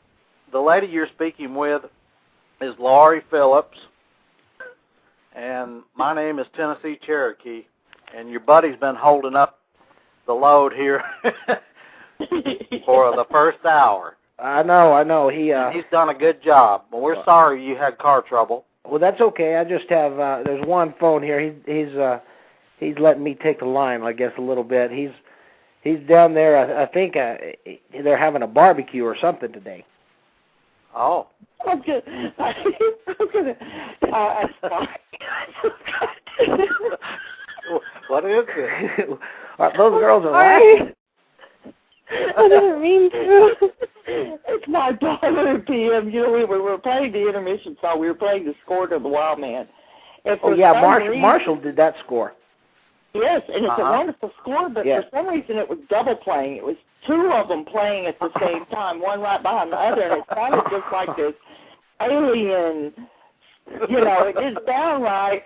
the lady you're speaking with is Laurie Phillips, and my name is Tennessee Cherokee, and your buddy's been holding up the load here for the first hour. I know. He's done a good job. Well, we're sorry you had car trouble. Well, that's okay. I just have there's one phone here. He's letting me take the line, I guess, a little bit. He's down there. I think they're having a barbecue or something today. Oh. I'm gonna. What is it? Those girls are laughing. I didn't mean to. It's my daughter, PM. We were playing the intermission song. We were playing the score to the Wildman. Oh, yeah, Marshall did that score. Yes, and it's a wonderful score, but for some reason it was double playing. It was two of them playing at the same time, one right behind the other, and it sounded just like this alien, it is downright.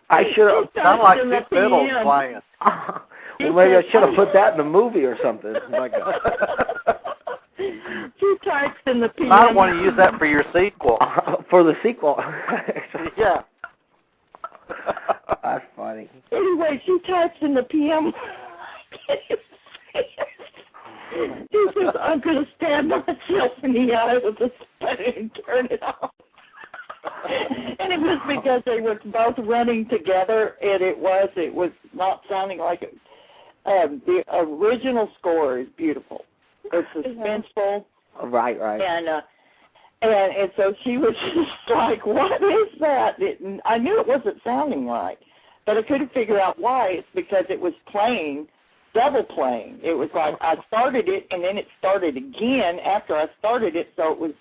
I should have. Sound like two fiddles playing. Well, maybe I should have put that in the movie or something. Two types in the PM. I want to use that for your sequel. For the sequel. Yeah. That's funny. Anyway, she types in the PM. She says, I'm going to stand myself in the eye with a spoon and turn it off. And it was because they were both running together, and it was not sounding like it. The original score is beautiful. It's suspenseful. Right. And so she was just like, what is that? I knew it wasn't sounding right, but I couldn't figure out why. It's because it was playing, double playing. It was like I started it, and then it started again after I started it, so it was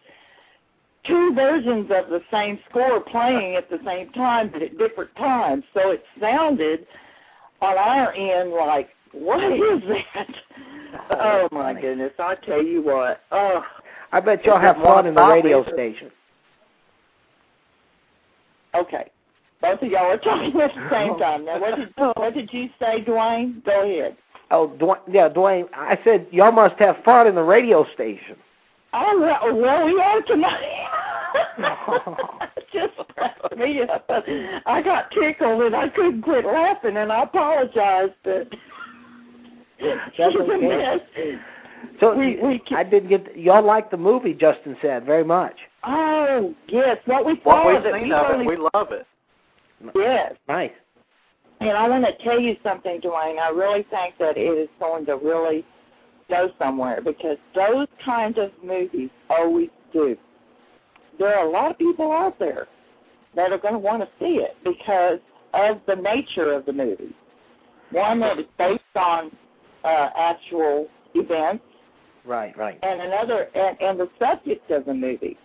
two versions of the same score playing at the same time, but at different times. So it sounded on our end like, what is that? Oh, my goodness. I tell you what. Oh. I bet y'all have fun in the radio station. Okay. Both of y'all are talking at the same time. Now, what did you say, Duane? Go ahead. Oh, Duane, I said y'all must have fun in the radio station. Oh, well, we are tonight. Just me up. I got tickled and I couldn't quit laughing, and I apologize, but that's okay. So I didn't get y'all liked the movie. Justin said very much. Oh yes, what we saw we've seen of it, we love it. Yes, nice. And I want to tell you something, Duane. I really think that it is going to really go somewhere, because those kinds of movies always do. There are a lot of people out there that are going to want to see it because of the nature of the movie. One that is based on actual events. Right. And another, and the subject of the movie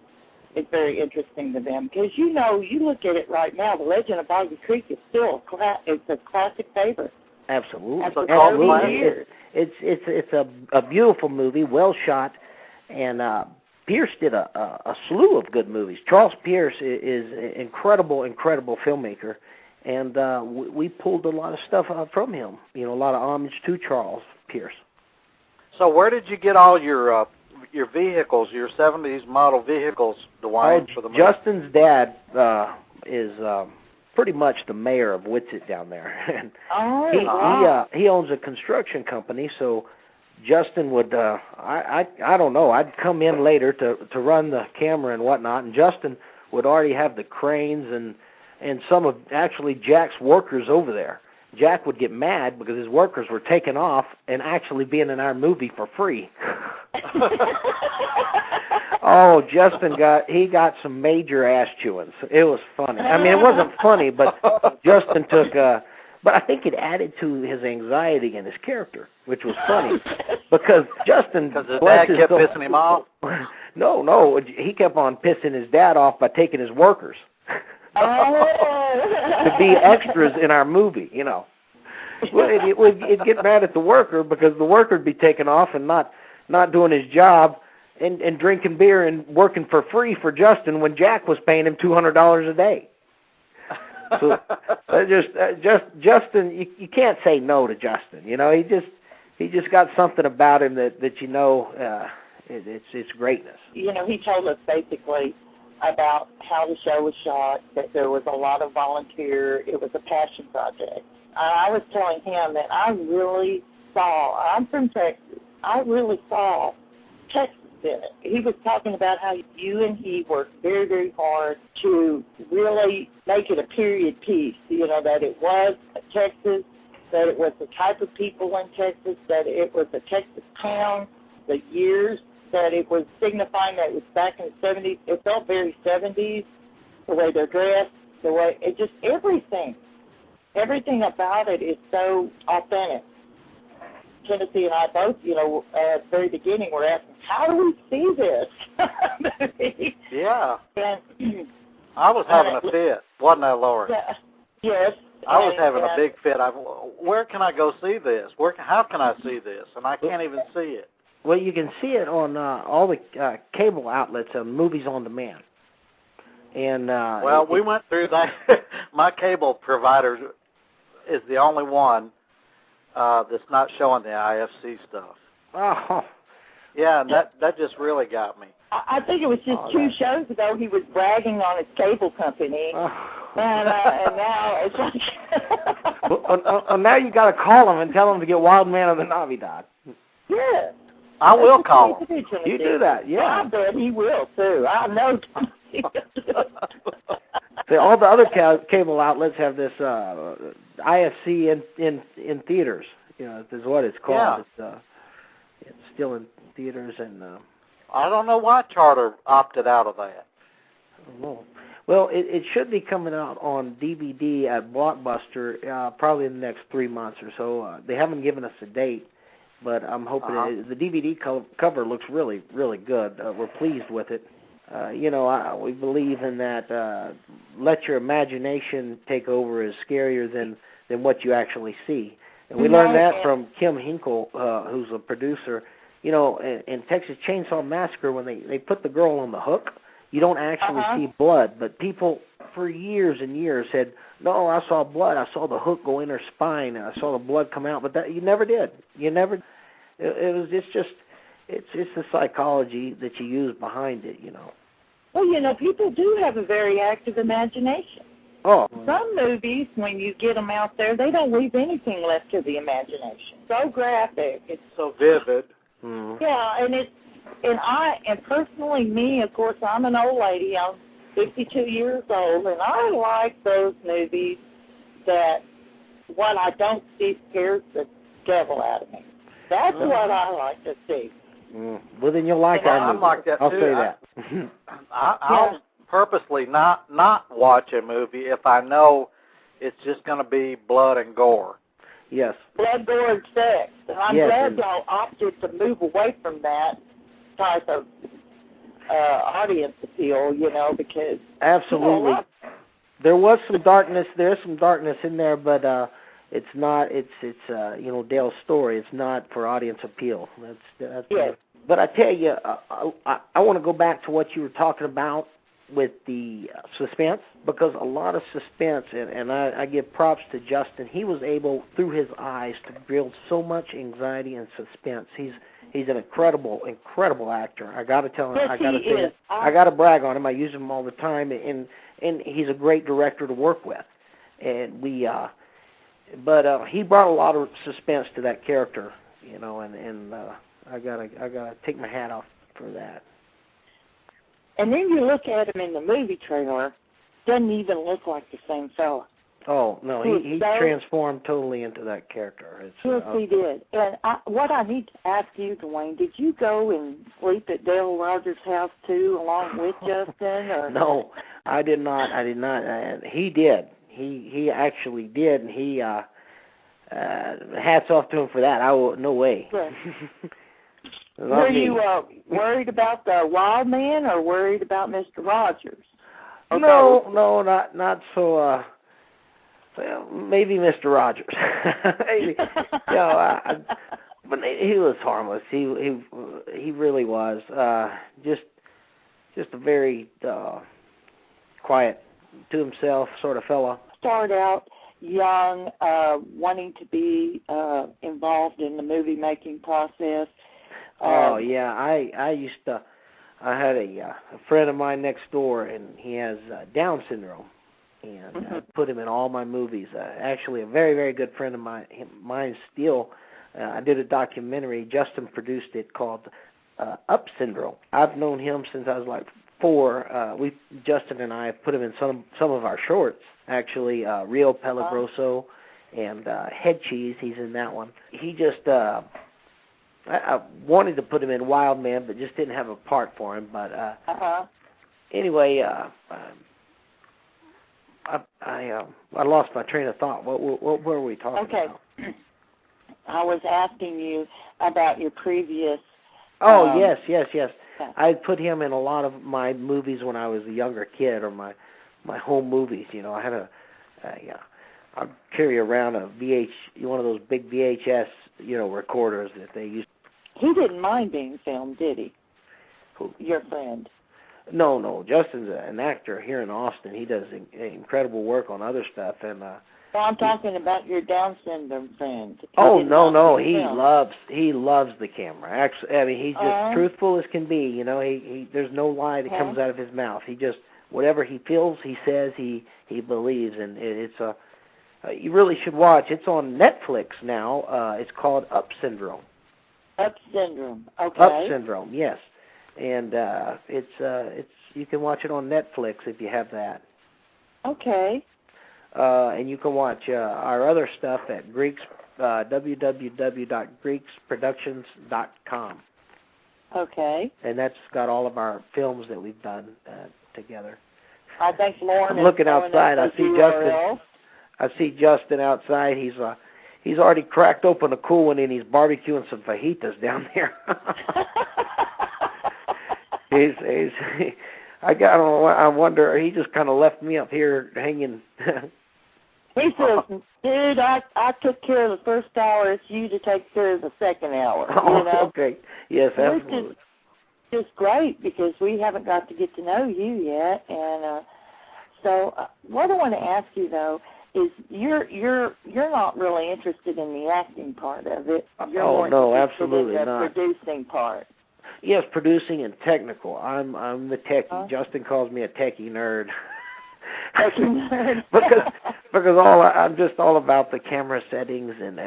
is very interesting to them, because you look at it right now. The Legend of Boggy Creek is still it's a classic favorite. Absolutely. Absolutely. It's a beautiful movie, well shot, and Pierce did a slew of good movies. Charles Pierce is an incredible filmmaker, and we pulled a lot of stuff from him. A lot of homage to Charles Pierce. So where did you get all your vehicles, your 70s model vehicles, Duane, for the movie? Justin's dad is pretty much the mayor of Whitsett down there. And he owns a construction company, so Justin would, I don't know, I'd come in later to run the camera and whatnot, and Justin would already have the cranes and some of actually Jack's workers over there. Jack would get mad because his workers were taking off and actually being in our movie for free. Oh, Justin got some major ass chewings. It was funny. I mean, it wasn't funny, but Justin took but I think it added to his anxiety and his character, which was funny. Because Justin... Because his dad kept pissing him off? No, he kept on pissing his dad off by taking his workers. To be extras in our movie, Well, it'd get mad at the worker because the worker would be taking off and not doing his job and drinking beer and working for free for Justin when Jack was paying him $200 a day. So Justin, you can't say no to Justin. He just got something about him that it's greatness. He told us basically about how the show was shot, that there was a lot of volunteer. It was a passion project. I was telling him that I'm from Texas, I really saw Texas in it. He was talking about how you and he worked very, very hard to really make it a period piece, that it was Texas, that it was the type of people in Texas, that it was a Texas town, the years, that it was signifying that it was back in the 70s. It felt very 70s, the way they're dressed, the way, it just everything about it is so authentic. Tennessee and I both, at the very beginning, were asking, how do we see this? Yeah. And I was having a fit, wasn't I, Laurie? Yeah. Yes. I was having a big fit. Where can I go see this? How can I see this? And I can't even see it. Well, you can see it on all the cable outlets on Movies on Demand. And we went through that. My cable provider is the only one that's not showing the IFC stuff. Oh. Yeah, and that just really got me. I think it was just 2 shows ago he was bragging on his cable company, and now it's like... now you got to call him and tell him to get Wildman of the Navidad. Yeah. I will call him. You do that, yeah. I bet he will, too. I know. All the other cable outlets have this IFC in theaters. Is what it's called. Yeah. It's still in theaters, and I don't know why Charter opted out of that. I don't know. Well, it should be coming out on DVD at Blockbuster probably in the next 3 months or so. They haven't given us a date, but I'm hoping the DVD cover looks really, really good. We're pleased with it. We believe in that let your imagination take over is scarier than what you actually see. And we learned that from Kim Hinkle, who's a producer. In Texas Chainsaw Massacre, when they put the girl on the hook, you don't actually see blood, but people for years and years said, no, I saw blood. I saw the hook go in her spine, and I saw the blood come out. But that you never did. You never. It's the psychology that you use behind it, you know. Well, you know, people do have a very active imagination. Oh. Some movies, when you get them out there, they don't leave anything left to the imagination. So graphic. It's so vivid. Mm. Yeah, and personally, me, of course, I'm an old lady. I'm 52 years old, and I like those movies that what I don't see scares the devil out of me. That's what I like to see. Mm. Well, then you'll like our movie. I'm like that, I'll too. say that. I'll purposely not watch a movie if I know it's just going to be blood and gore. Yes. Blood, gore, and sex. And I'm glad y'all opted to move away from that type of audience appeal, you know, because... Absolutely. There was some darkness. There's some darkness in there, but it's not. It's you know, Dale's story. It's not for audience appeal. That's yes. But I tell you, I want to go back to what you were talking about with the suspense, because a lot of suspense, and I give props to Justin. He was able, through his eyes, to build so much anxiety and suspense. He's an incredible actor. I got to tell him. Yes, I got to say, I got to brag on him. I use him all the time, and he's a great director to work with. And but he brought a lot of suspense to that character, you know, and I gotta take my hat off for that. And then you look at him in the movie trailer, doesn't even look like the same fella. Oh, no, he transformed totally into that character. Yes, he did. And what I need to ask you, Duane, did you go and sleep at Dale Rogers' house, too, along with Justin? Or? No, I did not. He did. He actually did, and he hats off to him for that. No way. Yeah. Were you worried about the Wildman or worried about Mr. Rogers? Okay. No, not so. Well, maybe Mr. Rogers. Maybe. You know, but he was harmless. He really was. Just a very quiet, to himself sort of fella. Started out young, wanting to be involved in the movie making process. Oh yeah, I used to. I had a friend of mine next door, and he has Down syndrome, and I put him in all my movies. Actually, a very, very good friend of mine still. I did a documentary. Justin produced it called Up Syndrome. I've known him since I was like 4. Justin and I have put him in some of our shorts. Actually, Rio Pelagroso and Head Cheese. He's in that one. He just. I wanted to put him in Wildman, but just didn't have a part for him. But anyway, I lost my train of thought. What were we talking about? Okay. I was asking you about your previous... Oh, yes. I put him in a lot of my movies when I was a younger kid, or my home movies. You know, I had I'd carry around one of those big VHS, you know, recorders that they used. He didn't mind being filmed, did he? Who? Your friend. No. Justin's an actor here in Austin. He does incredible work on other stuff, and. Well, I'm talking about your Down syndrome friend. Oh no, he loves the camera. Actually, I mean, he's just truthful as can be. You know, he there's no lie that comes out of his mouth. He just whatever he feels, he says, he believes, and it's a. You really should watch. It's on Netflix now. It's called Up Syndrome. Up Syndrome. Okay. Up Syndrome. Yes, and it's you can watch it on Netflix if you have that. Okay. And you can watch our other stuff at Greeks www.greeksproductions.com. Okay. And that's got all of our films that we've done together. I think Lauren. I'm looking outside. I see Justin. I see Justin outside. He's already cracked open a cool one, and he's barbecuing some fajitas down there. I wonder. He just kind of left me up here hanging. He says, "Dude, I took care of the first hour. It's you to take care of the second hour." Oh, you know? Okay. Yes, absolutely. It's just great because we haven't got to get to know you yet, and So what I want to ask you, though, is you're not really interested in the acting part of it. You're more no, interested absolutely in the not. producing part. Yes, producing and technical. I'm the techie. Justin calls me a techie nerd. Techie nerd. because I'm just all about the camera settings and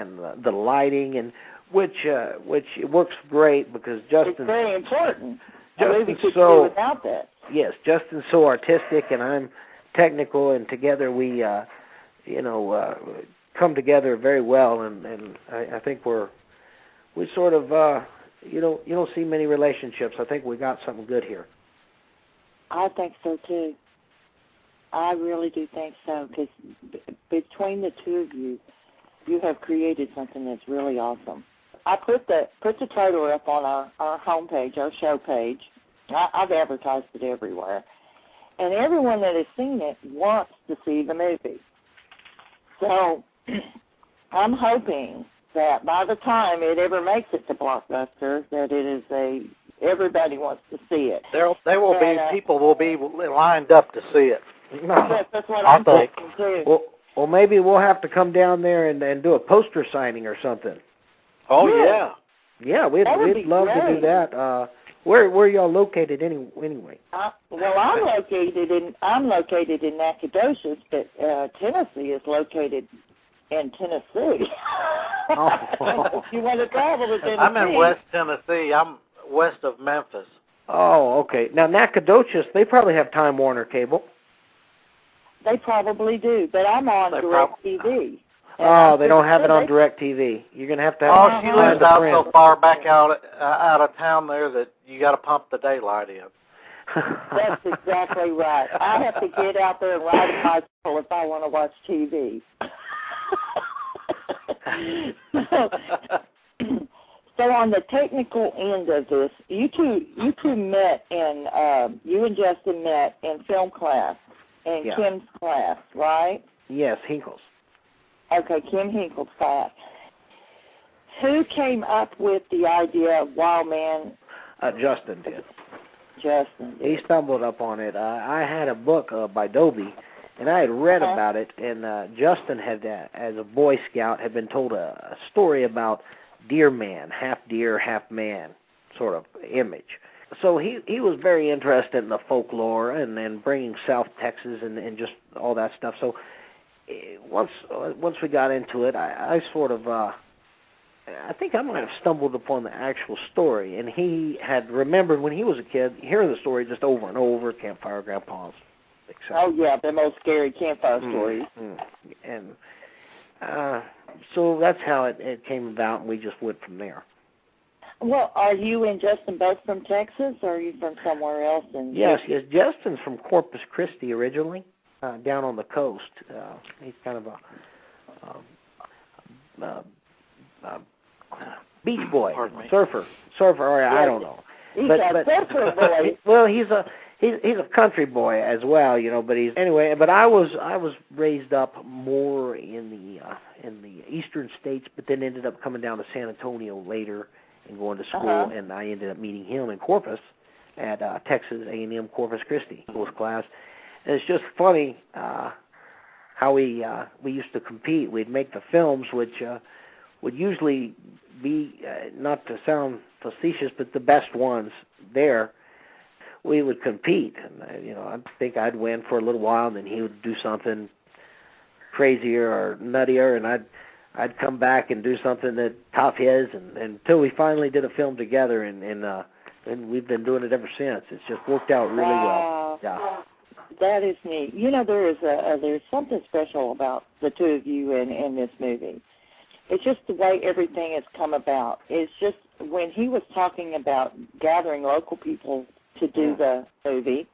the lighting, and which it works great because Justin's it's very important. Justin's could so do without that. Yes, Justin's so artistic and I'm technical, and together we come together very well, and I think we sort of you don't see many relationships. I think we got something good here. I think so too. I really do think so, because between the two of you, you have created something that's really awesome. I put the trailer up on our homepage, our show page. I've advertised it everywhere, and everyone that has seen it wants to see the movie. So I'm hoping that by the time it ever makes it to Blockbuster, that it is everybody wants to see it. People will be lined up to see it. Yes, that's what I'm thinking too. Well, maybe we'll have to come down there and do a poster signing or something. Oh yeah. Yeah, we'd love to do that. Where y'all located anyway? Well, I'm located in Nacogdoches, but Tennessee is located in Tennessee. If you want to travel to Tennessee. I'm in West Tennessee. I'm west of Memphis. Oh, okay. Now, Nacogdoches, they probably have Time Warner cable. They probably do, but I'm on DirecTV. Oh, they don't have it on DirecTV. You're going to have she lives out so far back out of town there that you got to pump the daylight in. That's exactly right. I have to get out there and ride a bicycle if I want to watch TV. So on the technical end of this, you two met in you and Justin met in film class, in Kim's class, right? Yes, Hinkle's. Okay, Kim Hinkle's class. Who came up with the idea of Wildman? Justin did. Justin did. He stumbled up on it. I had a book by Dobie, and I had read about it, and Justin had, as a Boy Scout, had been told a story about deer man, half deer, half man sort of image. So he was very interested in the folklore and bringing South Texas and just all that stuff. So once we got into it, I sort of, I think I might have stumbled upon the actual story, and he had remembered when he was a kid, hearing the story just over and over, Campfire Grandpas, etc. Oh, yeah, the most scary campfire stories. And so that's how it came about, and we just went from there. Well, are you and Justin both from Texas, or are you from somewhere else? Yes, Justin's from Corpus Christi originally, down on the coast. He's kind of a beach boy, surfer, or I don't know. He's a surfer boy. Well, he's a country boy as well, But But I was raised up more in the eastern states, but then ended up coming down to San Antonio later and going to school, and I ended up meeting him in Corpus at Texas A&M Corpus Christi class. And it's just funny how we used to compete. We'd make the films, which would usually be, not to sound facetious, but the best ones there. We would compete, and I think I'd win for a little while, and then he would do something crazier or nuttier, and I'd come back and do something that top his, and until we finally did a film together, and we've been doing it ever since. It's just worked out really well. Yeah. That is neat. There's something special about the two of you in this movie. It's just the way everything has come about. It's just when he was talking about gathering local people to do the movie,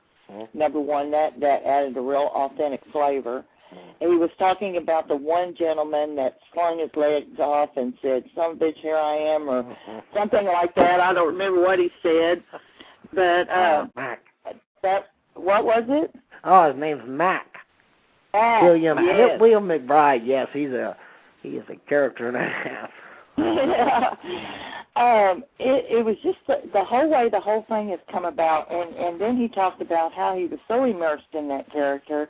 number one, that added a real authentic flavor. And he was talking about the one gentleman that flung his legs off and said, "Son of a bitch, here I am," or something like that. I don't remember what he said. But Mac. What was it? Oh, his name's Mac. William McBride. Yes, he is a character and a half. It was just the whole way the whole thing has come about, and then he talked about how he was so immersed in that character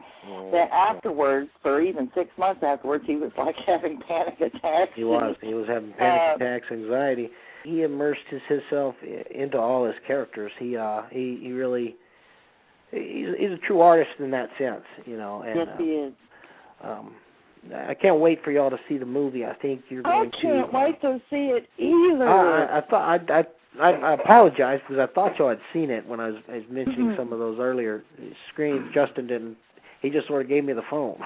that afterwards, for even 6 months afterwards, he was like having panic attacks. He was having panic attacks, anxiety. He immersed himself into all his characters. He really, he's a true artist in that sense, you know. And, yes, he is. I can't wait for y'all to see the movie. I think you're going to. I can't wait to see it either. I apologize because I thought y'all had seen it when I was mentioning some of those earlier screens. Justin didn't. He just sort of gave me the phone.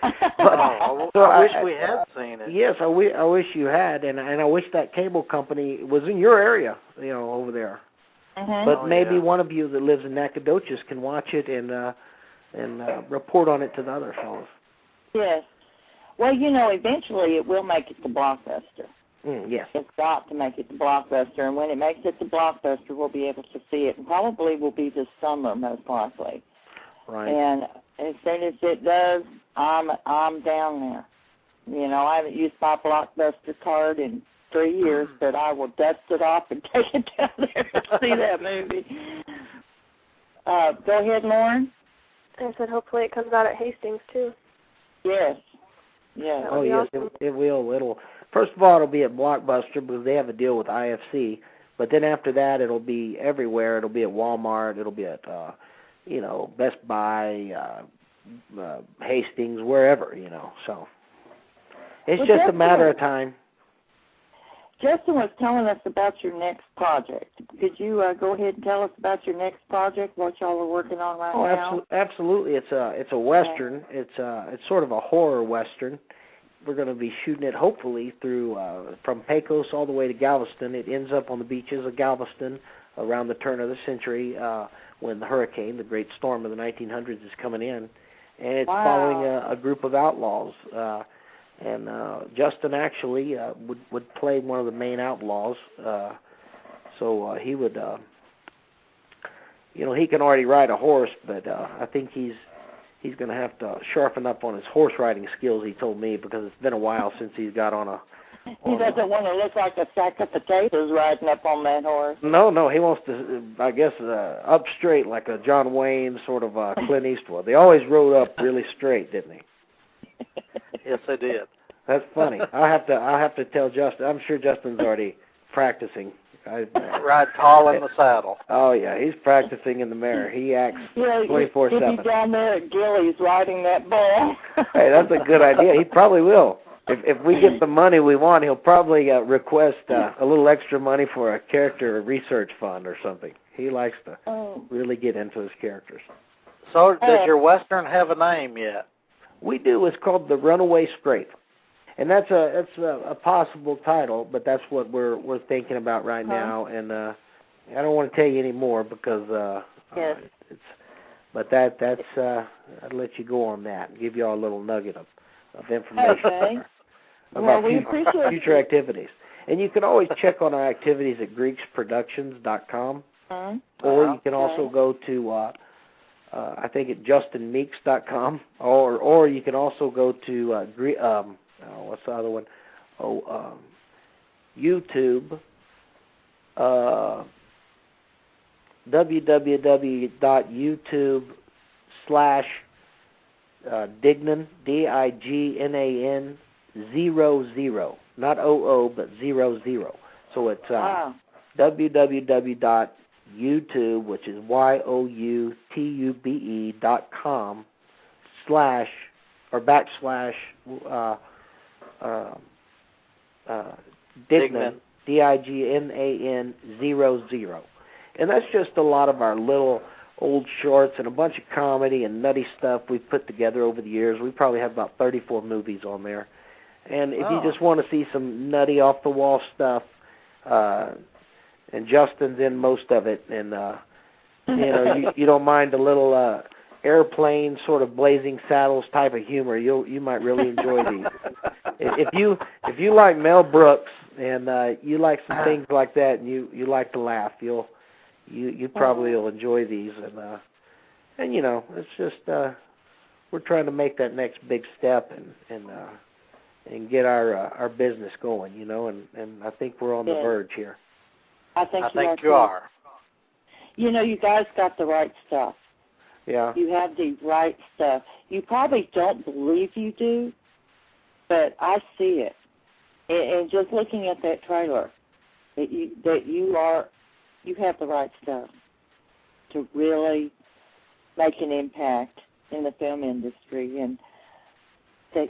I wish we had seen it. Yes, I wish you had, and I wish that cable company was in your area, you know, over there. But maybe one of you that lives in Nacogdoches can watch it and report on it to the other fellows. Yes. Well, you know, eventually it will make it to Blockbuster. Yes. It's got to make it to Blockbuster, and when it makes it to Blockbuster, we'll be able to see it. And probably will be this summer, most likely. Right. And as soon as it does, I'm down there. You know, I haven't used my Blockbuster card in 3 years, but I will dust it off and take it down there to see that movie. Go ahead, Lauren. I said hopefully it comes out at Hastings, too. Yes. Yeah. Oh, yes, awesome. It will. First of all, it'll be at Blockbuster because they have a deal with IFC. But then after that, it'll be everywhere. It'll be at Walmart. It'll be at, you know, Best Buy, Hastings, wherever, you know. So it's just a matter of time. Justin was telling us about your next project. Could you go ahead and tell us about your next project, what y'all are working on right now? Oh, absolutely. It's a Western. It's sort of a horror Western. We're going to be shooting it, hopefully, through from Pecos all the way to Galveston. It ends up on the beaches of Galveston around the turn of the century when the hurricane, the great storm of the 1900s, is coming in. And it's following a group of outlaws. And Justin actually would play one of the main outlaws, so he would, you know, he can already ride a horse, but I think he's going to have to sharpen up on his horse riding skills. He told me because it's been a while since he's got on a. He doesn't want to look like a sack of potatoes riding up on that horse. No, he wants to, I guess, up straight like a John Wayne sort of Clint Eastwood. They always rode up really straight, didn't they? Yes, they did. That's funny. I'll have to tell Justin. I'm sure Justin's already practicing. Ride tall in the saddle. Oh yeah, he's practicing in the mirror. He acts 24/7. He'll be down there at Gillies riding that bull. Hey, that's a good idea. He probably will. If we get the money we want, he'll probably request a little extra money for a character research fund or something. He likes to really get into his characters. So, does your Western have a name yet? We do. It's called The Runaway Scrape. And that's a possible title, but that's what we're thinking about right now. And I don't want to tell you any more because that's I'd let you go on that and give you all a little nugget of information about future activities. And you can always check on our activities at GreeksProductions.com, or you can also go to I think at JustinMeeks.com, or you can also go to what's the other one? YouTube, www.youtube/Dignan, DIGNAN 00, not 00, but 00. So it's www.youtube, which is YOUTUBE.com /Dignan, DIGNAN 00. And that's just a lot of our little old shorts and a bunch of comedy and nutty stuff we've put together over the years. We probably have about 34 movies on there. And if you just want to see some nutty off-the-wall stuff, and Justin's in most of it, and you know, you don't mind a little airplane sort of Blazing Saddles type of humor, you might really enjoy these. If you like Mel Brooks and you like some things like that, and you like to laugh, you probably will enjoy these. And you know, it's just we're trying to make that next big step and get our business going, you know, and I think we're on the verge here. I think you are. You know, you guys got the right stuff. Yeah. You have the right stuff. You probably don't believe you do, but I see it. And just looking at that trailer, that you have the right stuff to really make an impact in the film industry, and that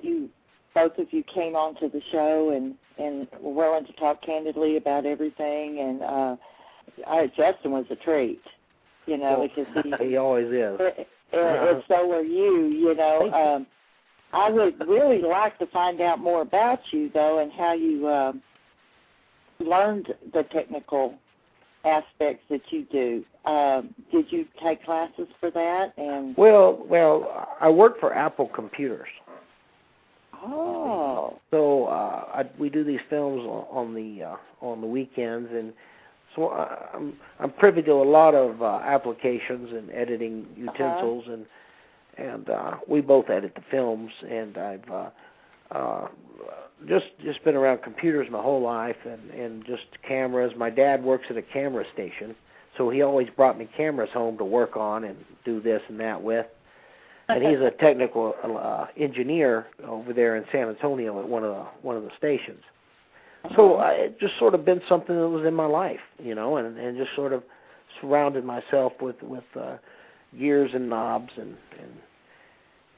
both of you came onto the show and were willing to talk candidly about everything, and Justin was a treat, you know, because he always is. And so are you know. I would really like to find out more about you, though, and how you learned the technical aspects that you do. Did you take classes for that? And well, I work for Apple Computers. Oh. So we do these films on the weekends, and so I'm privy to a lot of applications and editing utensils, and we both edit the films. And I've just been around computers my whole life, and just cameras. My dad works at a camera station, so he always brought me cameras home to work on and do this and that with. And he's a technical engineer over there in San Antonio at one of the stations. So it just sort of been something that was in my life, you know, and just sort of surrounded myself with gears and knobs and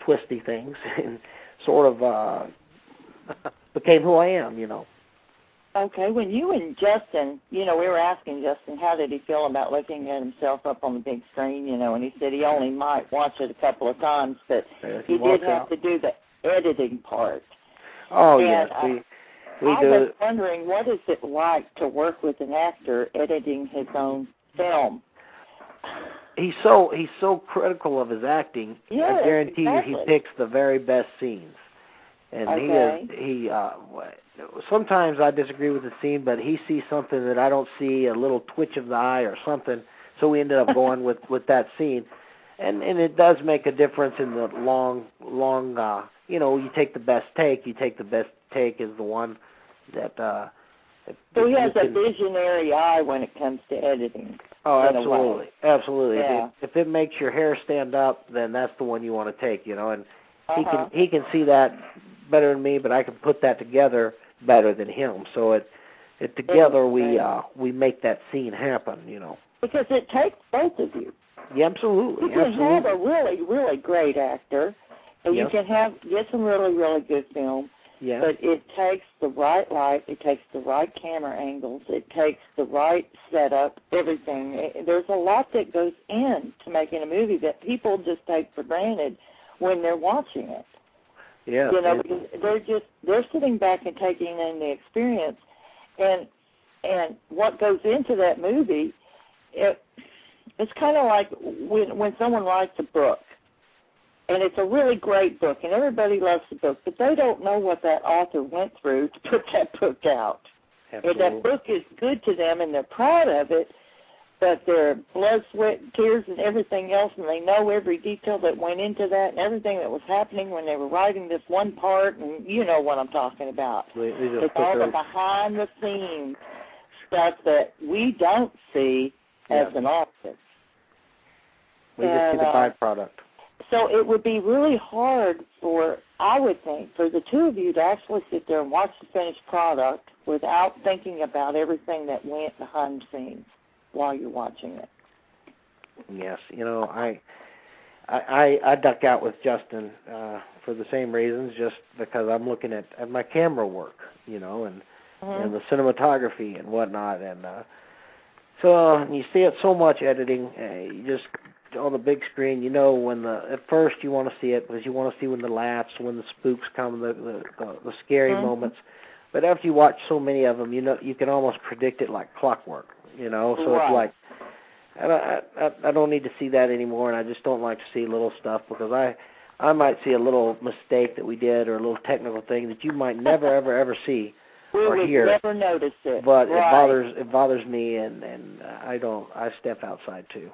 twisty things, and sort of became who I am, you know. Okay, when you and Justin, you know, we were asking Justin how did he feel about looking at himself up on the big screen, you know, and he said he only might watch it a couple of times, but he did have to do the editing part. Oh, and, yes, we I do. was wondering, what is it like to work with an actor editing his own film? He's so critical of his acting. Yes, I guarantee you, he picks the very best scenes. And he sometimes I disagree with the scene, but he sees something that I don't see, a little twitch of the eye or something, so we ended up going with that scene. And it does make a difference in the long, you know, you take the best take is the one that... so he has a visionary eye when it comes to editing. Oh, absolutely. Yeah. If it makes your hair stand up, then that's the one you want to take, you know, and he can see that better than me, but I can put that together better than him. So it together we make that scene happen, you know. Because it takes both of you. Yeah, absolutely. You can have a really, really great actor, and you can get some really, really good film. Yeah. But it takes the right light, it takes the right camera angles, it takes the right setup, everything. There's a lot that goes into making a movie that people just take for granted when they're watching it. Yeah. You know, because they're sitting back and taking in the experience, and what goes into that movie, it's kind of like when someone writes a book. And it's a really great book, and everybody loves the book, but they don't know what that author went through to put that book out. Absolutely. And that book is good to them, and they're proud of it, but their blood, sweat, tears, and everything else, and they know every detail that went into that and everything that was happening when they were writing this one part, and you know what I'm talking about. It's all the behind-the-scenes stuff that we don't see as an author. We just see the byproduct. So it would be really hard I would think, for the two of you to actually sit there and watch the finished product without thinking about everything that went behind the scenes while you're watching it. Yes, you know, I duck out with Justin for the same reasons, just because I'm looking at my camera work, you know, and the cinematography and whatnot, and so you see it so much editing, you just on the big screen, you know, at first you want to see it because you want to see when the laughs, when the spooks come, the scary moments. But after you watch so many of them, you know, you can almost predict it like clockwork, you know. So it's like I don't need to see that anymore, and I just don't like to see little stuff because I might see a little mistake that we did or a little technical thing that you might never ever see or hear. We would never notice it. But it bothers me, and I step outside too.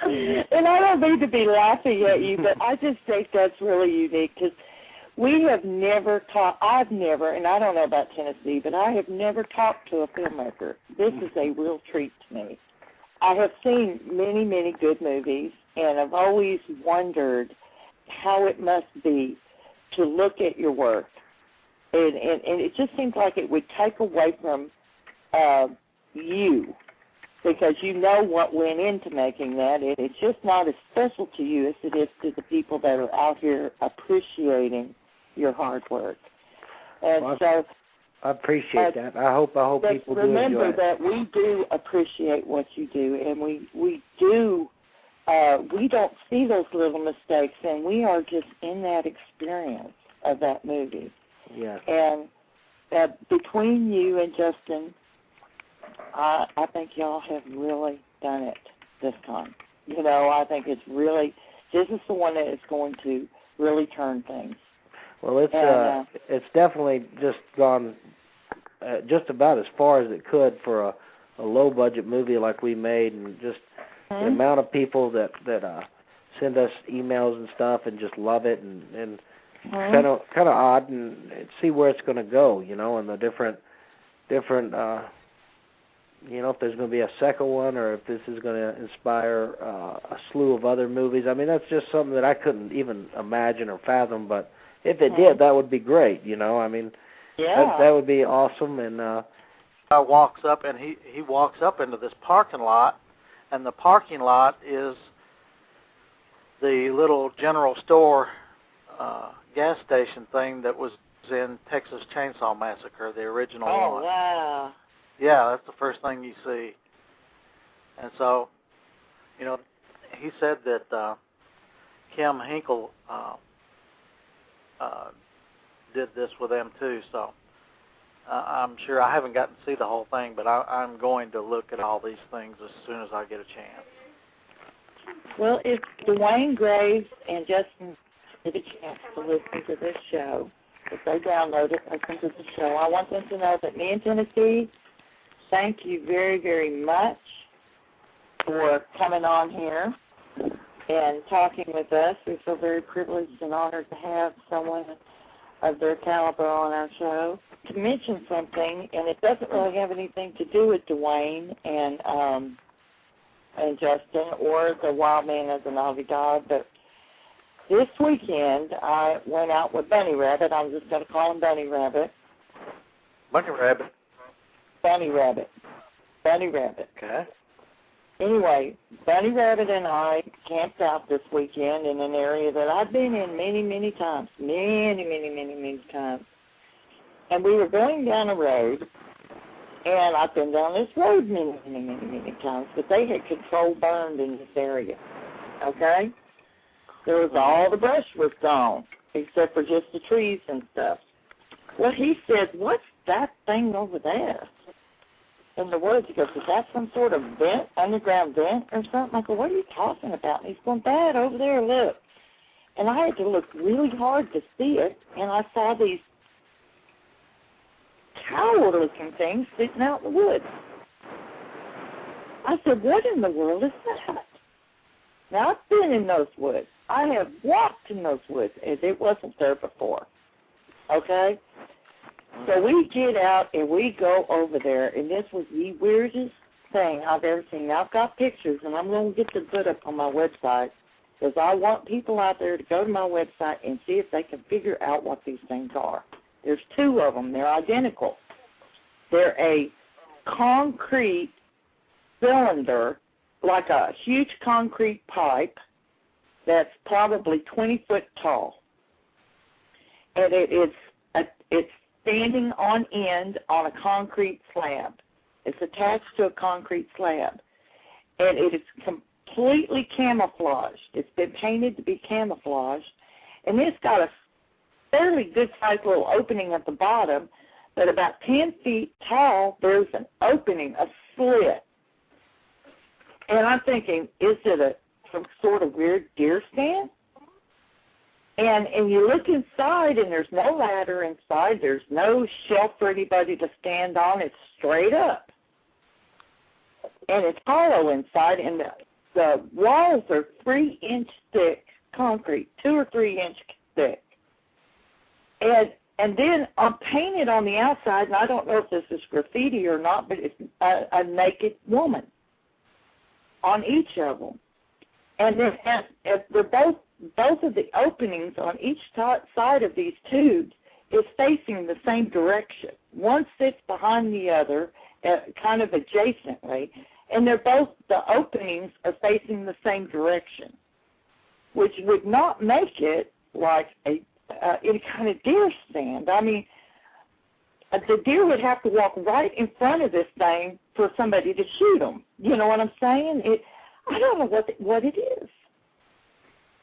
And I don't mean to be laughing at you, but I just think that's really unique because we have never talked, I've never, and I don't know about Tennessee, but I have never talked to a filmmaker. This is a real treat to me. I have seen many, many good movies, and I've always wondered how it must be to look at your work. And it just seems like it would take away from you, because you know what went into making that. It's just not as special to you as it is to the people that are out here appreciating your hard work. And well, so I appreciate that. I hope people do enjoy it. Remember that we do appreciate what you do, and we do. We don't see those little mistakes, and we are just in that experience of that movie. Yes. And between you and Justin, I think y'all have really done it this time. You know, I think it's really, this is the one that is going to really turn things. Well, it's definitely just gone just about as far as it could for a low-budget movie like we made, and just the amount of people that send us emails and stuff and just love it, and kind of odd, and see where it's going to go, you know, and the different you know, if there's going to be a second one, or if this is going to inspire a slew of other movies. I mean, that's just something that I couldn't even imagine or fathom, but if it did, that would be great, you know. I mean, that would be awesome. And walks up, and he walks up into this parking lot, and the parking lot is the little general store gas station thing that was in Texas Chainsaw Massacre, the original one. Oh, wow. Yeah, that's the first thing you see. And so, you know, he said that Kim Hinkle did this with them too, so I'm sure, I haven't gotten to see the whole thing, but I'm going to look at all these things as soon as I get a chance. Well, if Dwayne Graves and Justin get a chance to listen to this show, if they download it, listen to the show, I want them to know that me and Tennessee, thank you very, very much for coming on here and talking with us. We feel very privileged and honored to have someone of their caliber on our show. To mention something, and it doesn't really have anything to do with Dwayne and Justin or the Wildman of the Navidad, but this weekend I went out with Bunny Rabbit. I'm just going to call him Bunny Rabbit. Bunny Rabbit. Bunny Rabbit. Bunny Rabbit. Okay. Anyway, Bunny Rabbit and I camped out this weekend in an area that I've been in many, many times. Many times. And we were going down a road, and I've been down this road many times, but they had control burned in this area. Okay? There was all the brush was gone, except for just the trees and stuff. Well, he said, "What's that thing over there in the woods?" He goes, "Is that some sort of vent, underground vent or something?" I go, "What are you talking about?" And he's going, "Dad, over there, look." And I had to look really hard to see it, and I saw these tower-looking things sitting out in the woods. I said, "What in the world is that?" Now, I've been in those woods. I have walked in those woods, and it wasn't there before. Okay? So we get out, and we go over there, and this was the weirdest thing I've ever seen. Now, I've got pictures, and I'm going to get them put up on my website, because I want people out there to go to my website and see if they can figure out what these things are. There's two of them. They're identical. They're a concrete cylinder, like a huge concrete pipe that's probably 20 foot tall. And it's standing on end on a concrete slab. It's attached to a concrete slab. And it is completely camouflaged. It's been painted to be camouflaged. And it's got a fairly good-sized little opening at the bottom, but about 10 feet tall, there's an opening, a slit. And I'm thinking, is it some sort of weird deer stand? And you look inside, and there's no ladder inside. There's no shelf for anybody to stand on. It's straight up. And it's hollow inside, and the walls are 3-inch thick concrete, 2 or 3 inch thick. And then I'm painted on the outside, and I don't know if this is graffiti or not, but it's a naked woman on each of them. And then they're both of the openings on each side of these tubes is facing the same direction. One sits behind the other, kind of adjacently, and the openings are facing the same direction, which would not make it like any kind of deer stand. I mean, the deer would have to walk right in front of this thing for somebody to shoot them. You know what I'm saying? I don't know what it is.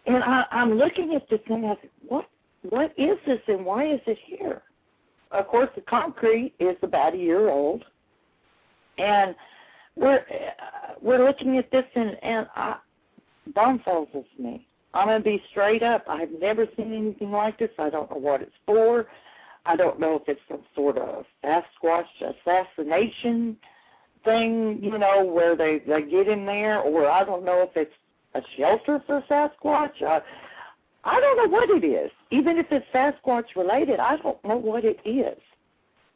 And I'm looking at this thing, I said, what is this and why is it here? Of course, the concrete is about a year old. And we're looking at this and blindfolds me. I'm going to be straight up. I've never seen anything like this. I don't know what it's for. I don't know if it's some sort of Sasquatch assassination thing, you know, where they get in there, or I don't know if it's a shelter for Sasquatch. I don't know what it is. Even if it's Sasquatch related, I don't know what it is.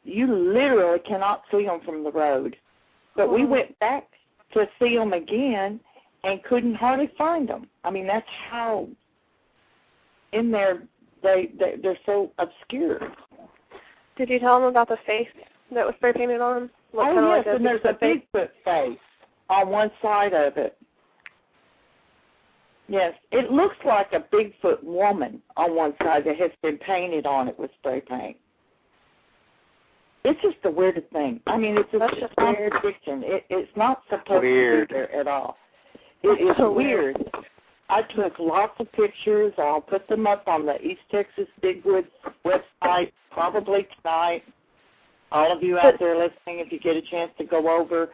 You literally cannot see them from the road. But we went back to see them again and couldn't hardly find them. I mean, that's how in there they're so obscure. Did you tell them about the face that was spray painted on them? Oh, yes, and there's a Bigfoot face on one side of it. Yes, it looks like a Bigfoot woman on one side that has been painted on it with spray paint. It's just the weirdest thing. I mean, it's just a contradiction. It's not supposed to be there at all. It is weird. I took lots of pictures. I'll put them up on the East Texas Bigwoods website probably tonight. All of you out there listening, if you get a chance to go over,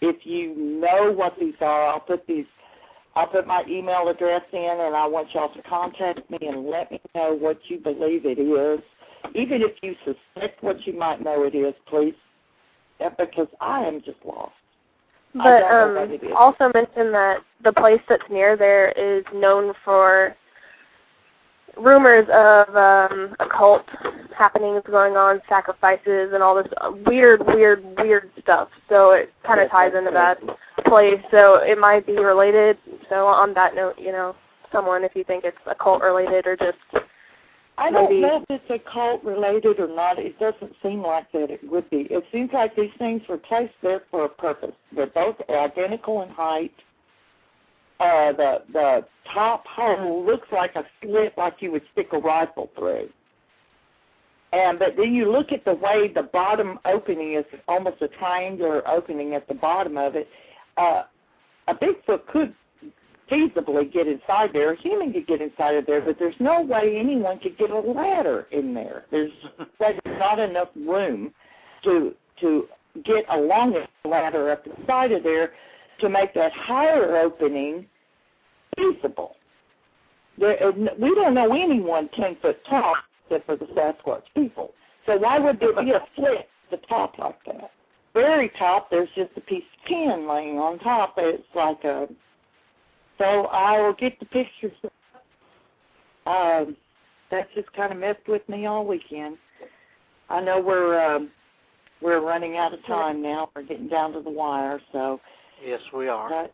if you know what these are, I'll put my email address in, and I want y'all to contact me and let me know what you believe it is. Even if you suspect what you might know it is, please, because I am just lost. But also mention that the place that's near there is known for rumors of occult happenings going on, sacrifices, and all this weird stuff. So it kind of ties into that place. So it might be related. So on that note, you know, someone, if you think it's occult related or just I don't know if it's occult related or not. It doesn't seem like that it would be. It seems like these things were placed there for a purpose. They're both identical in height. The top hole looks like a slit like you would stick a rifle through. But then you look at the way the bottom opening is almost a triangular opening at the bottom of it. A Bigfoot could feasibly get inside there. A human could get inside of there, but there's no way anyone could get a ladder in there. There's not enough room to get along a ladder up the side of there to make that higher opening feasible. We don't know anyone 10 foot tall except for the Sasquatch people. So why would there be a slit at the top like that? Very top, there's just a piece of tin laying on top. It's like a... So I will get the pictures. That's just kind of messed with me all weekend. I know we're running out of time now. We're getting down to the wire. So yes, we are.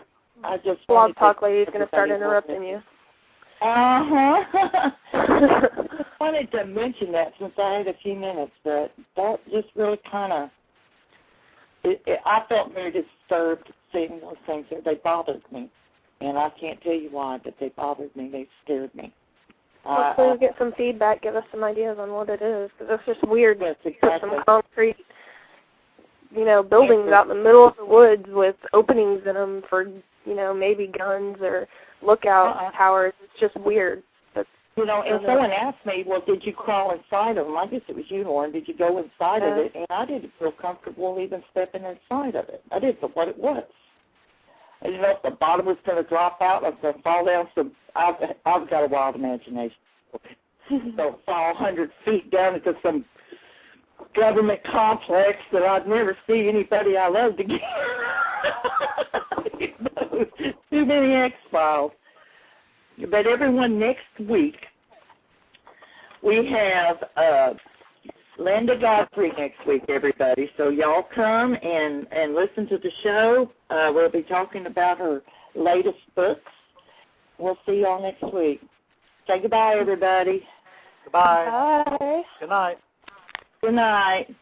I just Blog Talk Lady is going to start interrupting you. I wanted to mention that since I had a few minutes, but that just really kind of. I felt very disturbed seeing those things. They bothered me. And I can't tell you why, but they bothered me. They scared me. Hopefully get some feedback, give us some ideas on what it is, because it's just weird to put some concrete, buildings out in the middle of the woods with openings in them for, maybe guns or lookout towers. It's just weird. But, and someone asked me, well, did you crawl inside of them? I guess it was you, Lauren. Did you go inside of it? And I didn't feel comfortable even stepping inside of it. I didn't know what it was. I didn't know if the bottom was going to drop out, or if going to fall down. So I've got a wild imagination. So fall 100 feet down into some government complex that I'd never see anybody I loved again. Too many X-Files. But everyone, next week, we have Linda Godfrey next week, everybody. So y'all come and listen to the show. We'll be talking about her latest books. We'll see y'all next week. Say goodbye, everybody. Goodbye. Bye. Good night. Good night.